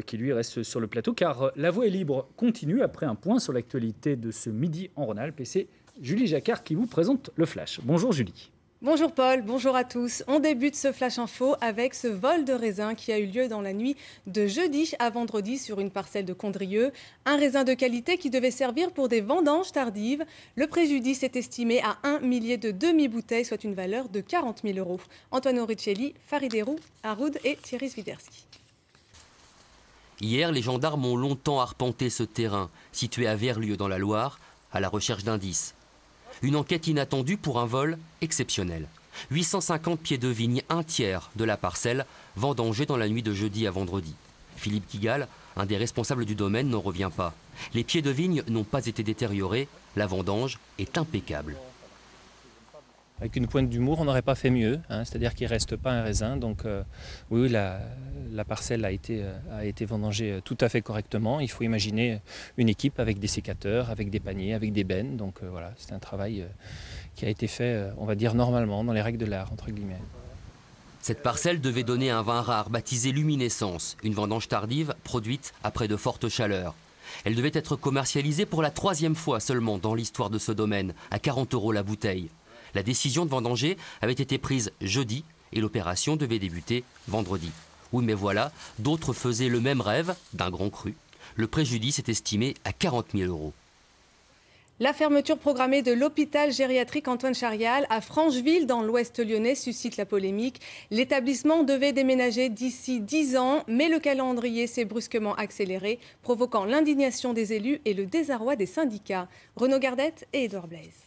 qui lui reste sur le plateau, car la voie est libre continue après un point sur l'actualité de ce midi en Rhône-Alpes. Et c'est Julie Jacquard qui vous présente le Flash. Bonjour Julie. Bonjour Paul, bonjour à tous. On débute ce Flash Info avec ce vol de raisin qui a eu lieu dans la nuit de jeudi à vendredi sur une parcelle de Condrieu. Un raisin de qualité qui devait servir pour des vendanges tardives. Le préjudice est estimé à 1 millier de demi-bouteilles, soit une valeur de 40 000 €. Antoine Auricelli, Farid Haroud et Thierry Swiderski. Hier, les gendarmes ont longtemps arpenté ce terrain, situé à Verlieu dans la Loire, à la recherche d'indices. Une enquête inattendue pour un vol exceptionnel. 850 pieds de vigne, un tiers de la parcelle, vendangée dans la nuit de jeudi à vendredi. Philippe Kigal, un des responsables du domaine, n'en revient pas. Les pieds de vigne n'ont pas été détériorés, la vendange est impeccable. Avec une pointe d'humour, on n'aurait pas fait mieux, hein, c'est-à-dire qu'il ne reste pas un raisin. Donc oui, la parcelle a été vendangée tout à fait correctement. Il faut imaginer une équipe avec des sécateurs, avec des paniers, avec des bennes. Donc voilà, c'est un travail qui a été fait, on va dire, normalement, dans les règles de l'art, entre guillemets. Cette parcelle devait donner un vin rare baptisé Luminescence, une vendange tardive produite après de fortes chaleurs. Elle devait être commercialisée pour la 3e fois seulement dans l'histoire de ce domaine, à 40 € la bouteille. La décision de vendanger avait été prise jeudi et l'opération devait débuter vendredi. Oui, mais voilà, d'autres faisaient le même rêve d'un grand cru. Le préjudice est estimé à 40 000 €. La fermeture programmée de l'hôpital gériatrique Antoine Charial à Francheville, dans l'ouest lyonnais, suscite la polémique. L'établissement devait déménager d'ici 10 ans, mais le calendrier s'est brusquement accéléré, provoquant l'indignation des élus et le désarroi des syndicats. Renaud Gardette et Édouard Blaise.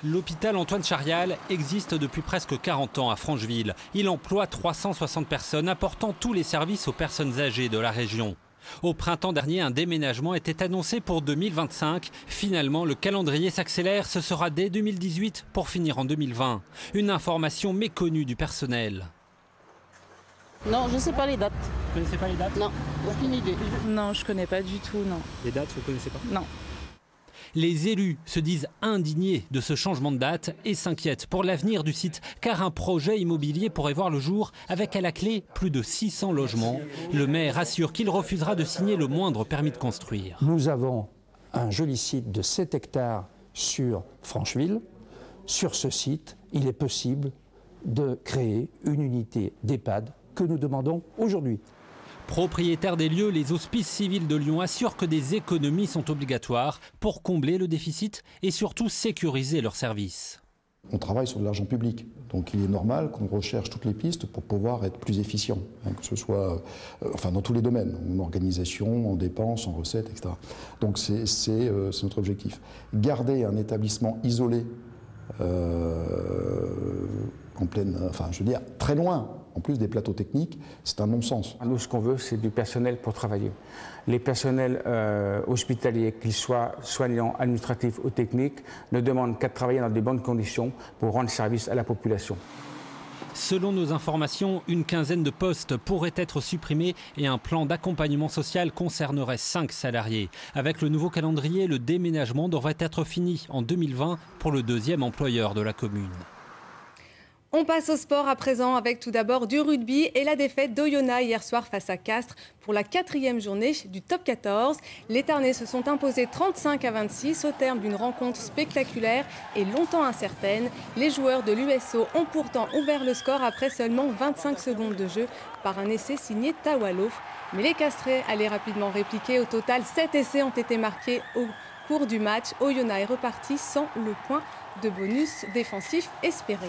L'hôpital Antoine Charial existe depuis presque 40 ans à Francheville. Il emploie 360 personnes, apportant tous les services aux personnes âgées de la région. Au printemps dernier, un déménagement était annoncé pour 2025. Finalement, le calendrier s'accélère. Ce sera dès 2018 pour finir en 2020. Une information méconnue du personnel. Non, je ne sais pas les dates. Vous ne connaissez pas les dates? Non, aucune idée. Non, je ne connais pas du tout, non. Les dates, vous ne connaissez pas? Non. Les élus se disent indignés de ce changement de date et s'inquiètent pour l'avenir du site, car un projet immobilier pourrait voir le jour avec à la clé plus de 600 logements. Le maire assure qu'il refusera de signer le moindre permis de construire. Nous avons un joli site de 7 hectares sur Francheville. Sur ce site, il est possible de créer une unité d'EHPAD que nous demandons aujourd'hui. Propriétaires des lieux, les hospices civils de Lyon assurent que des économies sont obligatoires pour combler le déficit et surtout sécuriser leurs services. On travaille sur de l'argent public, donc il est normal qu'on recherche toutes les pistes pour pouvoir être plus efficient, hein, que ce soit dans tous les domaines, en organisation, en dépenses, en recettes, etc. Donc c'est notre objectif. Garder un établissement isolé, en pleine, très loin, en plus des plateaux techniques, c'est un non-sens. Nous, ce qu'on veut, c'est du personnel pour travailler. Les personnels hospitaliers, qu'ils soient soignants, administratifs ou techniques, ne demandent qu'à travailler dans de bonnes conditions pour rendre service à la population. Selon nos informations, une quinzaine de postes pourraient être supprimés et un plan d'accompagnement social concernerait 5 salariés. Avec le nouveau calendrier, le déménagement devrait être fini en 2020 pour le 2e employeur de la commune. On passe au sport à présent avec tout d'abord du rugby et la défaite d'Oyonnax hier soir face à Castres pour la 4e journée du top 14. Les Tarnais se sont imposés 35-26 au terme d'une rencontre spectaculaire et longtemps incertaine. Les joueurs de l'USO ont pourtant ouvert le score après seulement 25 secondes de jeu par un essai signé Tawalo. Mais les Castrais allaient rapidement répliquer. Au total, 7 essais ont été marqués au cours du match. Oyonnax est reparti sans le point de bonus défensif espéré.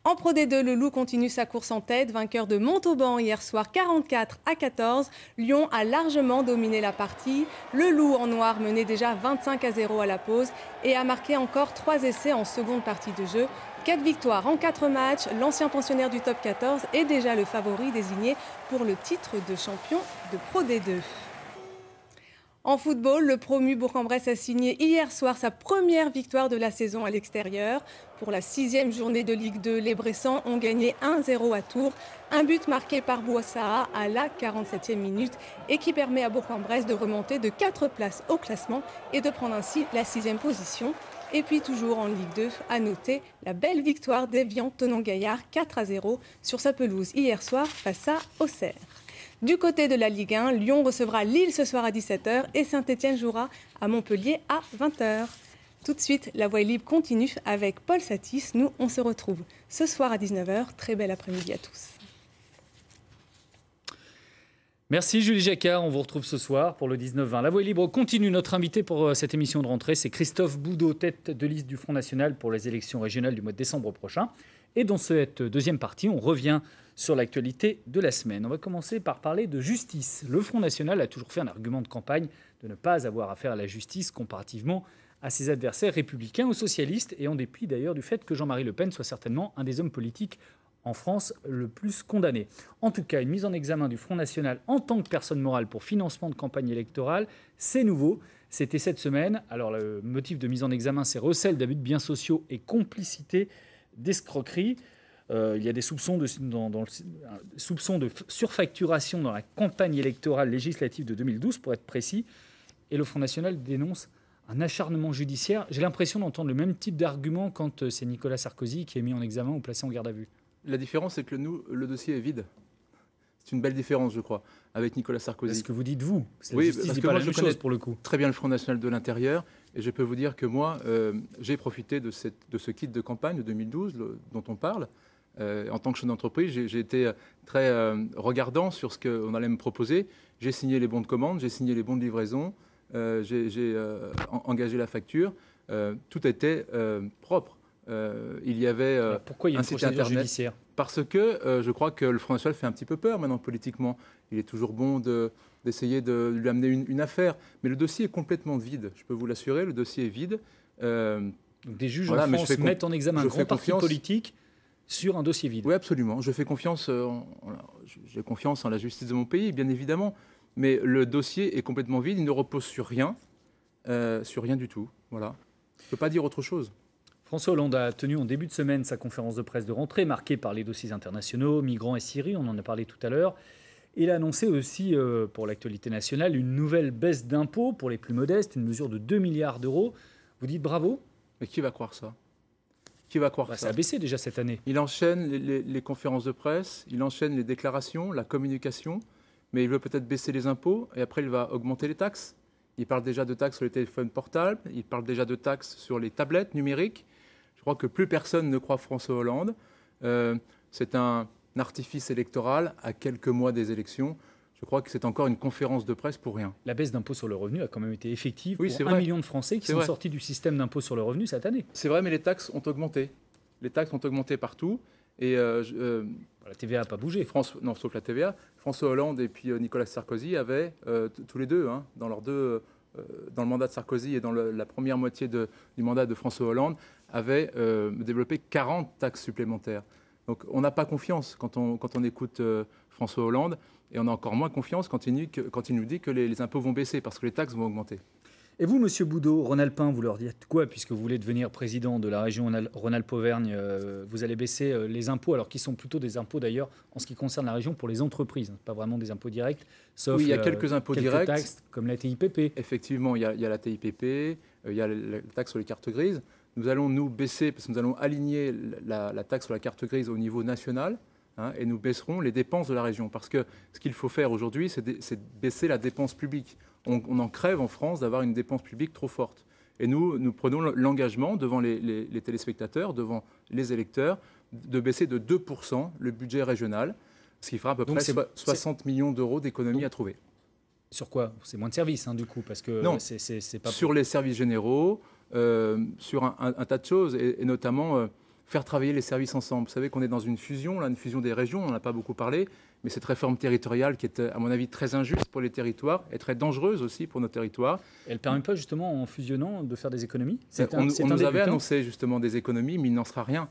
En Pro D2, le Loup continue sa course en tête, vainqueur de Montauban hier soir 44-14. Lyon a largement dominé la partie. Le Loup en noir menait déjà 25-0 à la pause et a marqué encore 3 essais en seconde partie de jeu. 4 victoires en 4 matchs, l'ancien pensionnaire du top 14 est déjà le favori désigné pour le titre de champion de Pro D2. En football, le promu Bourg-en-Bresse a signé hier soir sa première victoire de la saison à l'extérieur. Pour la 6e journée de Ligue 2, les Bressans ont gagné 1-0 à Tours. Un but marqué par Bouassara à la 47e minute et qui permet à Bourg-en-Bresse de remonter de 4 places au classement et de prendre ainsi la 6e position. Et puis toujours en Ligue 2, à noter la belle victoire d'Évian-Thonon-Gaillard 4-0 sur sa pelouse hier soir face à Auxerre. Du côté de la Ligue 1, Lyon recevra Lille ce soir à 17h et Saint-Etienne jouera à Montpellier à 20h. Tout de suite, la voie libre continue avec Paul Satis. Nous, on se retrouve ce soir à 19h. Très bel après-midi à tous. Merci Julie Jacquard, on vous retrouve ce soir pour le 19-20. La Voie libre continue. Notre invité pour cette émission de rentrée, c'est Christophe Boudot, tête de liste du Front National pour les élections régionales du mois de décembre prochain. Et dans cette deuxième partie, on revient sur l'actualité de la semaine. On va commencer par parler de justice. Le Front National a toujours fait un argument de campagne de ne pas avoir affaire à la justice comparativement à ses adversaires républicains ou socialistes, et en dépit d'ailleurs du fait que Jean-Marie Le Pen soit certainement un des hommes politiques en France le plus condamné. En tout cas, une mise en examen du Front National en tant que personne morale pour financement de campagne électorale, c'est nouveau. C'était cette semaine. Alors le motif de mise en examen, c'est recel d'abus de biens sociaux et complicité d'escroquerie. Il y a des soupçons de surfacturation dans la campagne électorale législative de 2012, pour être précis. Et le Front National dénonce un acharnement judiciaire. J'ai l'impression d'entendre le même type d'argument quand c'est Nicolas Sarkozy qui est mis en examen ou placé en garde à vue. La différence, c'est que le dossier est vide. C'est une belle différence, je crois, avec Nicolas Sarkozy. C'est ce que vous dites, vous. Oui, parce que moi, je connais pour le coup très bien le Front National de l'Intérieur, et je peux vous dire que moi, j'ai profité de ce kit de campagne de 2012 dont on parle. En tant que chef d'entreprise, j'ai été très regardant sur ce qu'on allait me proposer. J'ai signé les bons de commande, j'ai signé les bons de livraison, j'ai engagé la facture. Tout était propre. Il y avait pourquoi il y a un une site procédure internet judiciaire? Parce que je crois que le Front National fait un petit peu peur maintenant politiquement. Il est toujours bon d'essayer de lui amener une affaire. Mais le dossier est complètement vide, je peux vous l'assurer, le dossier est vide. Donc des juges en France mettent en examen un grand parti politique sur un dossier vide. Oui, absolument. Je fais confiance, j'ai confiance en la justice de mon pays, bien évidemment. Mais le dossier est complètement vide, il ne repose sur rien du tout. Voilà. Je ne peux pas dire autre chose. François Hollande a tenu en début de semaine sa conférence de presse de rentrée, marquée par les dossiers internationaux, migrants et Syrie, on en a parlé tout à l'heure. Il a annoncé aussi, pour l'actualité nationale, une nouvelle baisse d'impôts pour les plus modestes, une mesure de 2 milliards d'euros. Vous dites bravo? Mais qui va croire ça? Qui va croire ça? Ça a baissé déjà cette année. Il enchaîne les conférences de presse, il enchaîne les déclarations, la communication, mais il veut peut-être baisser les impôts et après il va augmenter les taxes. Il parle déjà de taxes sur les téléphones portables, il parle déjà de taxes sur les tablettes numériques. Je crois que plus personne ne croit François Hollande. C'est un artifice électoral à quelques mois des élections. Je crois que c'est encore une conférence de presse pour rien. La baisse d'impôt sur le revenu a quand même été effective pour 1 vrai. million de Français qui sont sortis du système d'impôt sur le revenu cette année. C'est vrai, mais les taxes ont augmenté. Les taxes ont augmenté partout. Et la TVA n'a pas bougé. Non, sauf la TVA. François Hollande et puis Nicolas Sarkozy avaient, tous les deux, dans le mandat de Sarkozy et dans la première moitié du mandat de François Hollande, avaient développé 40 taxes supplémentaires. Donc on n'a pas confiance quand on écoute François Hollande, et on a encore moins confiance quand il nous dit que les impôts vont baisser, parce que les taxes vont augmenter. Et vous, Monsieur Boudot, Rhône-Alpin, vous leur dites quoi, puisque vous voulez devenir président de la région Rhône-Alpes-Auvergne? Vous allez baisser les impôts, alors qu'ils sont plutôt des impôts d'ailleurs en ce qui concerne la région pour les entreprises, pas vraiment des impôts directs, sauf oui, il y a quelques impôts directs, taxes comme la TIPP. Effectivement, il y a la TIPP, il y a la taxe sur les cartes grises. Nous allons nous baisser, parce que nous allons aligner la taxe sur la carte grise au niveau national, et nous baisserons les dépenses de la région. Parce que ce qu'il faut faire aujourd'hui, c'est baisser la dépense publique. On en crève en France d'avoir une dépense publique trop forte. Et nous prenons l'engagement devant les téléspectateurs, devant les électeurs, de baisser de 2% le budget régional, ce qui fera à peu près 60 millions d'euros d'économies à trouver. Sur quoi? C'est moins de services, du coup, parce que non, c'est pas... Sur les services généraux, sur un tas de choses, et notamment faire travailler les services ensemble. Vous savez qu'on est dans une fusion des régions, on n'en a pas beaucoup parlé, mais cette réforme territoriale qui est, à mon avis, très injuste pour les territoires, et très dangereuse aussi pour nos territoires. Elle ne permet pas, justement, en fusionnant, de faire des économies? On nous avait annoncé, justement, des économies, mais il n'en sera rien.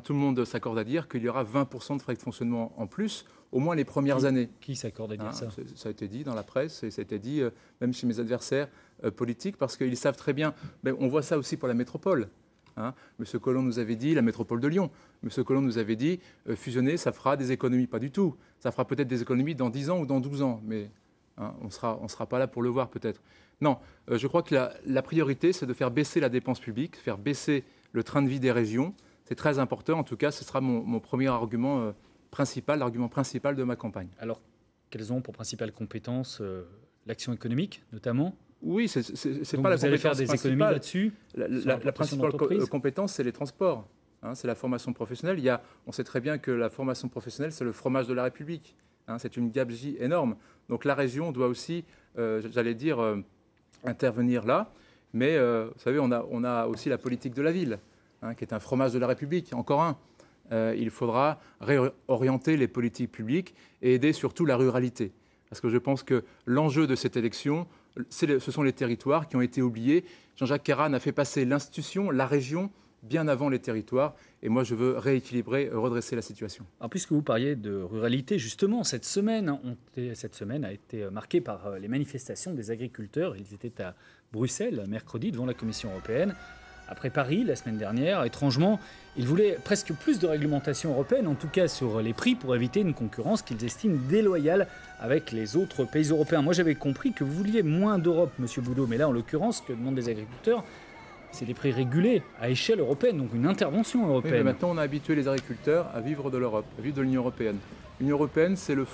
Tout le monde s'accorde à dire qu'il y aura 20% de frais de fonctionnement en plus, au moins les premières années. Qui s'accorde à dire ça? Ça a été dit dans la presse, et ça a été dit même chez mes adversaires politiques, parce qu'ils savent très bien. Mais on voit ça aussi pour la métropole. Monsieur Collomb nous avait dit, la métropole de Lyon, Monsieur Collomb nous avait dit, fusionner, ça fera des économies. Pas du tout. Ça fera peut-être des économies dans 10 ans ou dans 12 ans, mais on ne sera pas là pour le voir peut-être. Non, je crois que la priorité, c'est de faire baisser la dépense publique, faire baisser le train de vie des régions. C'est très important. En tout cas, ce sera mon premier argument principal, l'argument principal de ma campagne. Alors, quelles ont pour principale compétence l'action économique, notamment? Oui, c'est pas la compétence principale. Vous allez faire des économies là-dessus? La principale compétence, c'est les transports. C'est la formation professionnelle. On sait très bien que la formation professionnelle, c'est le fromage de la République. C'est une gabegie énorme. Donc la région doit aussi, j'allais dire, intervenir là. Mais vous savez, on a aussi la politique de la ville, qui est un fromage de la République, encore un. il faudra réorienter les politiques publiques et aider surtout la ruralité. Parce que je pense que l'enjeu de cette élection, ce sont les territoires qui ont été oubliés. Jean-Jacques Caran a fait passer l'institution, la région, bien avant les territoires. Et moi, je veux rééquilibrer, redresser la situation. Alors, puisque vous parliez de ruralité, justement, cette semaine a été marquée par les manifestations des agriculteurs. Ils étaient à Bruxelles, mercredi, devant la Commission européenne. Après Paris, la semaine dernière, étrangement, ils voulaient presque plus de réglementation européenne, en tout cas sur les prix, pour éviter une concurrence qu'ils estiment déloyale avec les autres pays européens. Moi, j'avais compris que vous vouliez moins d'Europe, Monsieur Boudot, mais là, en l'occurrence, ce que demandent les agriculteurs, c'est des prix régulés à échelle européenne, donc une intervention européenne. Oui, mais maintenant, on a habitué les agriculteurs à vivre de l'Europe, à vivre de l'Union européenne. L'Union européenne, c'est le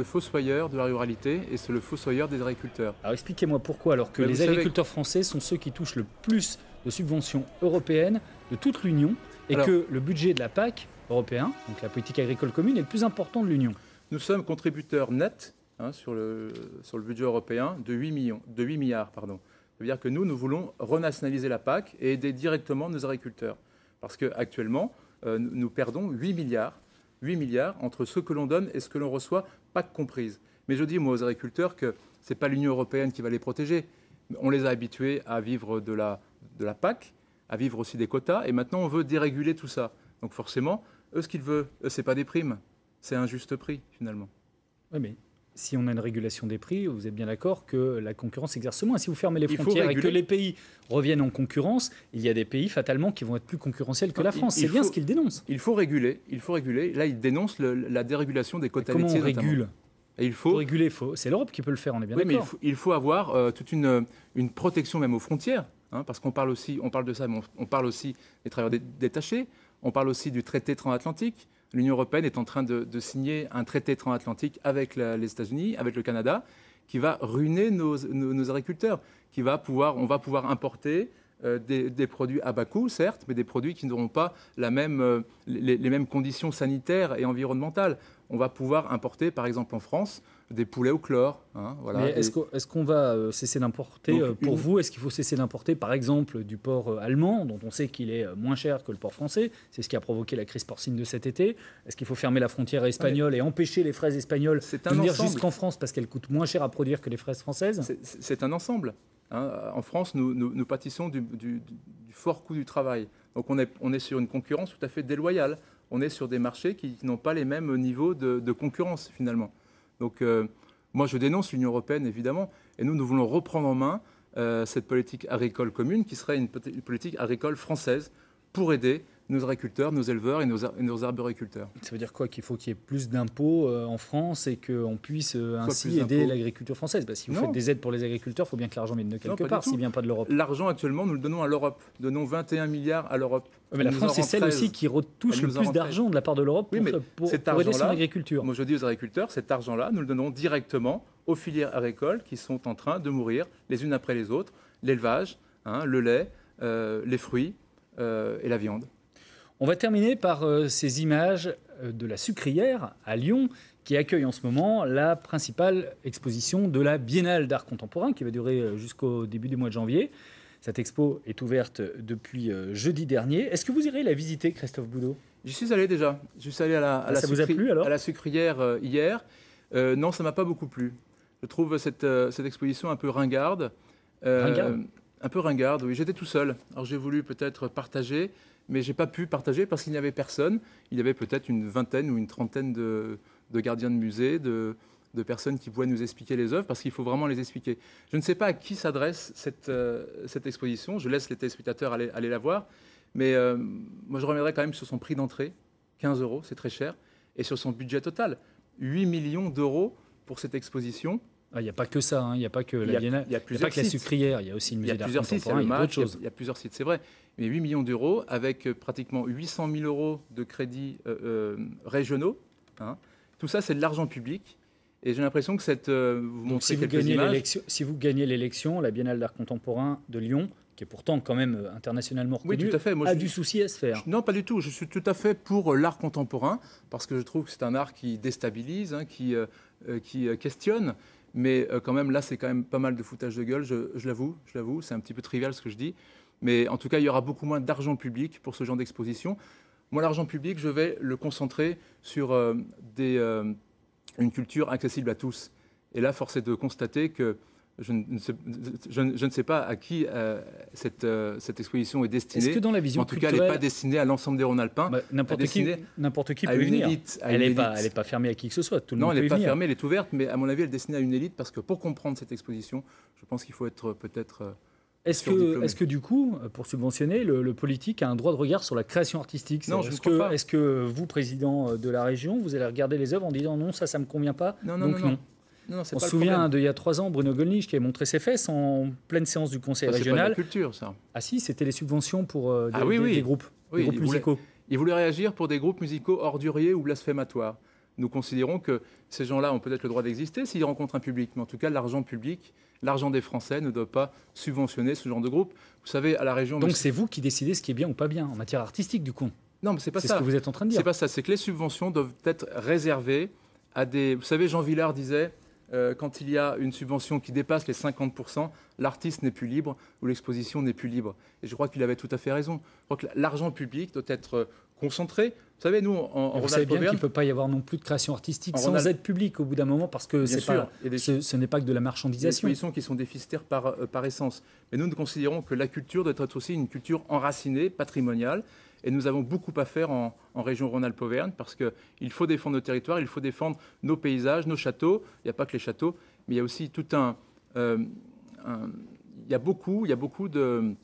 fossoyeur de la ruralité et c'est le fossoyeur des agriculteurs. Alors expliquez-moi pourquoi, alors que les agriculteurs français sont ceux qui touchent le plus de subventions européennes de toute l'Union et que le budget de la PAC européen, donc la politique agricole commune, est le plus important de l'Union. Nous sommes contributeurs nets sur le budget européen de 8 milliards. Ça veut dire que nous voulons renationaliser la PAC et aider directement nos agriculteurs. Parce qu'actuellement, nous perdons 8 milliards entre ce que l'on donne et ce que l'on reçoit, PAC comprise. Mais je dis, moi, aux agriculteurs que ce n'est pas l'Union européenne qui va les protéger. On les a habitués à vivre de la PAC, à vivre aussi des quotas, et maintenant on veut déréguler tout ça. Donc forcément, eux, ce qu'ils veulent, ce n'est pas des primes, c'est un juste prix, finalement. Oui, mais si on a une régulation des prix, vous êtes bien d'accord que la concurrence exerce moins. Si vous fermez les frontières et que les pays reviennent en concurrence, il y a des pays, fatalement, qui vont être plus concurrentiels que la France. C'est bien ce qu'ils dénoncent. Il faut réguler. Là, ils dénoncent la dérégulation des quotas laitiers. Comment on régule ? Et il faut réguler, c'est l'Europe qui peut le faire, on est bien d'accord. Mais il faut avoir toute une protection même aux frontières, parce qu'on parle de ça, mais on parle aussi des travailleurs détachés, on parle aussi du traité transatlantique. L'Union européenne est en train de signer un traité transatlantique avec les États-Unis, avec le Canada, qui va ruiner nos agriculteurs. On va pouvoir importer des produits à bas coût, certes, mais des produits qui n'auront pas les mêmes conditions sanitaires et environnementales. On va pouvoir importer, par exemple en France, des poulets au chlore. Voilà. Mais est-ce qu'on va cesser d'importer pour vous ? Est-ce qu'il faut cesser d'importer, par exemple, du porc allemand, dont on sait qu'il est moins cher que le porc français ? C'est ce qui a provoqué la crise porcine de cet été. Est-ce qu'il faut fermer la frontière espagnole et empêcher les fraises espagnoles de venir jusqu'en France parce qu'elles coûtent moins cher à produire que les fraises françaises ? C'est un ensemble. En France, nous pâtissons du fort coût du travail. Donc on est sur une concurrence tout à fait déloyale. On est sur des marchés qui n'ont pas les mêmes niveaux de concurrence, finalement. Donc moi, je dénonce l'Union européenne, évidemment, et nous voulons reprendre en main cette politique agricole commune, qui serait une politique agricole française, pour aider nos agriculteurs, nos éleveurs et nos arboriculteurs. Ça veut dire quoi ? Qu'il faut qu'il y ait plus d'impôts en France et qu'on puisse ainsi aider l'agriculture française ? Si vous faites des aides pour les agriculteurs, il faut bien que l'argent vienne de quelque part, s'il ne vient pas de l'Europe. L'argent, actuellement, nous le donnons à l'Europe. Nous donnons 21 milliards à l'Europe. Mais la France, c'est celle aussi qui retouche le plus d'argent de la part de l'Europe pour aider son agriculture. Moi, je dis aux agriculteurs, cet argent-là, nous le donnons directement aux filières agricoles qui sont en train de mourir les unes après les autres. L'élevage, le lait, les fruits et la viande. On va terminer par ces images de la sucrière à Lyon, qui accueille en ce moment la principale exposition de la Biennale d'art contemporain, qui va durer jusqu'au début du mois de janvier. Cette expo est ouverte depuis jeudi dernier. Est-ce que vous irez la visiter, Christophe Boudot ? J'y suis allé déjà. Je suis allé à la sucrière hier. Non, ça ne m'a pas beaucoup plu. Je trouve cette exposition un peu ringarde. Un peu ringarde, oui. J'étais tout seul. Alors j'ai voulu peut-être partager, mais je n'ai pas pu partager parce qu'il n'y avait personne. Il y avait peut-être une vingtaine ou une trentaine de gardiens de musée, de personnes qui pouvaient nous expliquer les œuvres, parce qu'il faut vraiment les expliquer. Je ne sais pas à qui s'adresse cette exposition. Je laisse les téléspectateurs aller la voir. Mais moi, je reviendrai quand même sur son prix d'entrée, 15 €, c'est très cher, et sur son budget total, 8 millions d'euros pour cette exposition. Il n'y a pas que ça, il n'y a pas que la Biennale, il n'y a pas que la sucrière, il y a aussi le musée d'art contemporain, il y a d'autres choses. Il y a plusieurs sites, c'est vrai. Mais 8 millions d'euros avec pratiquement 800 000 € de crédits régionaux. Tout ça, c'est de l'argent public. Et j'ai l'impression que si vous gagnez l'élection, la Biennale d'art contemporain de Lyon, qui est pourtant quand même internationalement reconnue, oui, tout à fait. Moi, du souci à se faire. Non, pas du tout. Je suis tout à fait pour l'art contemporain, parce que je trouve que c'est un art qui déstabilise, qui questionne. Mais quand même, là, c'est quand même pas mal de foutage de gueule, je l'avoue. C'est un petit peu trivial ce que je dis. Mais en tout cas, il y aura beaucoup moins d'argent public pour ce genre d'exposition. Moi, l'argent public, je vais le concentrer sur une culture accessible à tous. Et là, force est de constater que je ne sais pas à qui cette exposition est destinée. Est-ce que dans la vision en tout cas, elle n'est pas destinée à l'ensemble des Rhône-Alpins. N'importe qui peut y venir. Elle n'est pas fermée à qui que ce soit. Tout le monde peut y venir. Non, elle n'est pas fermée, elle est ouverte, mais à mon avis, elle est destinée à une élite parce que pour comprendre cette exposition, je pense qu'il faut être peut-être... Est-ce que du coup, pour subventionner, le politique a un droit de regard sur la création artistique? Non, je ne crois pas. Est-ce que vous, président de la région, vous allez regarder les œuvres en disant non, ça ne me convient pas? Non. On se souvient d'il y a 3 ans, Bruno Gollnisch qui a montré ses fesses en pleine séance du Conseil régional. C'est pas de la culture, ça. Ah si, c'était les subventions pour des groupes, des groupes musicaux. Il voulait réagir pour des groupes musicaux orduriers ou blasphématoires. Nous considérons que ces gens-là ont peut-être le droit d'exister s'ils rencontrent un public. Mais en tout cas, l'argent public, l'argent des Français ne doit pas subventionner ce genre de groupe. Vous savez, à la région... Donc c'est vous qui décidez ce qui est bien ou pas bien en matière artistique, du coup? Non, mais c'est pas ça. C'est ce que vous êtes en train de dire. C'est pas ça. C'est que les subventions doivent être réservées à des... Vous savez, Jean Vilar disait... quand il y a une subvention qui dépasse les 50%, l'artiste n'est plus libre ou l'exposition n'est plus libre. Et je crois qu'il avait tout à fait raison. Je crois que l'argent public doit être concentré. Vous savez, nous, en vous savez bien qu'il ne peut pas y avoir non plus de création artistique sans aide publique au bout d'un moment, parce que ce n'est pas que de la marchandisation. Il y a des expositions qui sont déficitaires par essence. Mais nous considérons que la culture doit être aussi une culture enracinée, patrimoniale. Et nous avons beaucoup à faire en région Rhône-Alpes-Auvergne parce qu'il faut défendre nos territoires, il faut défendre nos paysages, nos châteaux. Il n'y a pas que les châteaux, mais il y a aussi tout il y a beaucoup de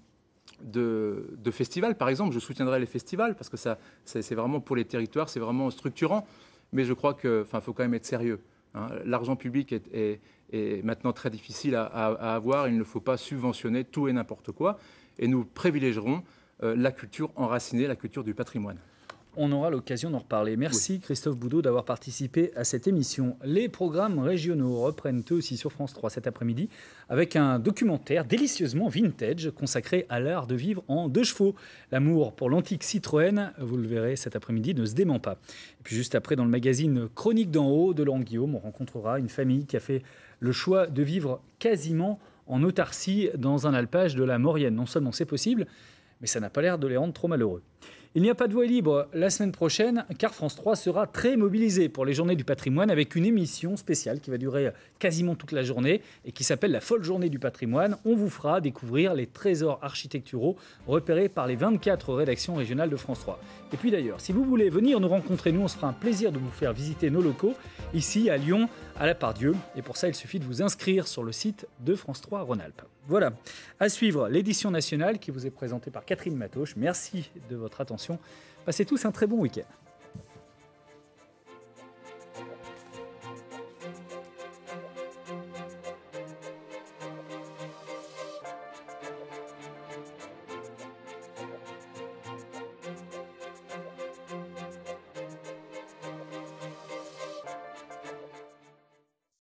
festivals, par exemple. Je soutiendrai les festivals parce que c'est vraiment pour les territoires, c'est vraiment structurant. Mais je crois qu'il faut quand même être sérieux. Hein. L'argent public est maintenant très difficile à avoir. Il ne faut pas subventionner tout et n'importe quoi. Et nous privilégierons la culture enracinée, la culture du patrimoine. On aura l'occasion d'en reparler. Merci Christophe Boudot d'avoir participé à cette émission. Les programmes régionaux reprennent eux aussi sur France 3 cet après-midi avec un documentaire délicieusement vintage consacré à l'art de vivre en 2 chevaux. L'amour pour l'antique Citroën, vous le verrez cet après-midi, ne se dément pas. Et puis juste après, dans le magazine Chronique d'en haut de Laurent Guillaume, on rencontrera une famille qui a fait le choix de vivre quasiment en autarcie dans un alpage de la Maurienne. Non seulement c'est possible, mais ça n'a pas l'air de les rendre trop malheureux. Il n'y a pas de voie libre la semaine prochaine, car France 3 sera très mobilisée pour les Journées du patrimoine avec une émission spéciale qui va durer quasiment toute la journée et qui s'appelle la Folle Journée du patrimoine. On vous fera découvrir les trésors architecturaux repérés par les 24 rédactions régionales de France 3. Et puis d'ailleurs, si vous voulez venir nous rencontrer, nous, on se fera un plaisir de vous faire visiter nos locaux ici à Lyon, à la Part-Dieu. Et pour ça, il suffit de vous inscrire sur le site de France 3 Rhône-Alpes. Voilà, à suivre l'édition nationale qui vous est présentée par Catherine Matoche. Merci de votre attention. Passez tous un très bon week-end.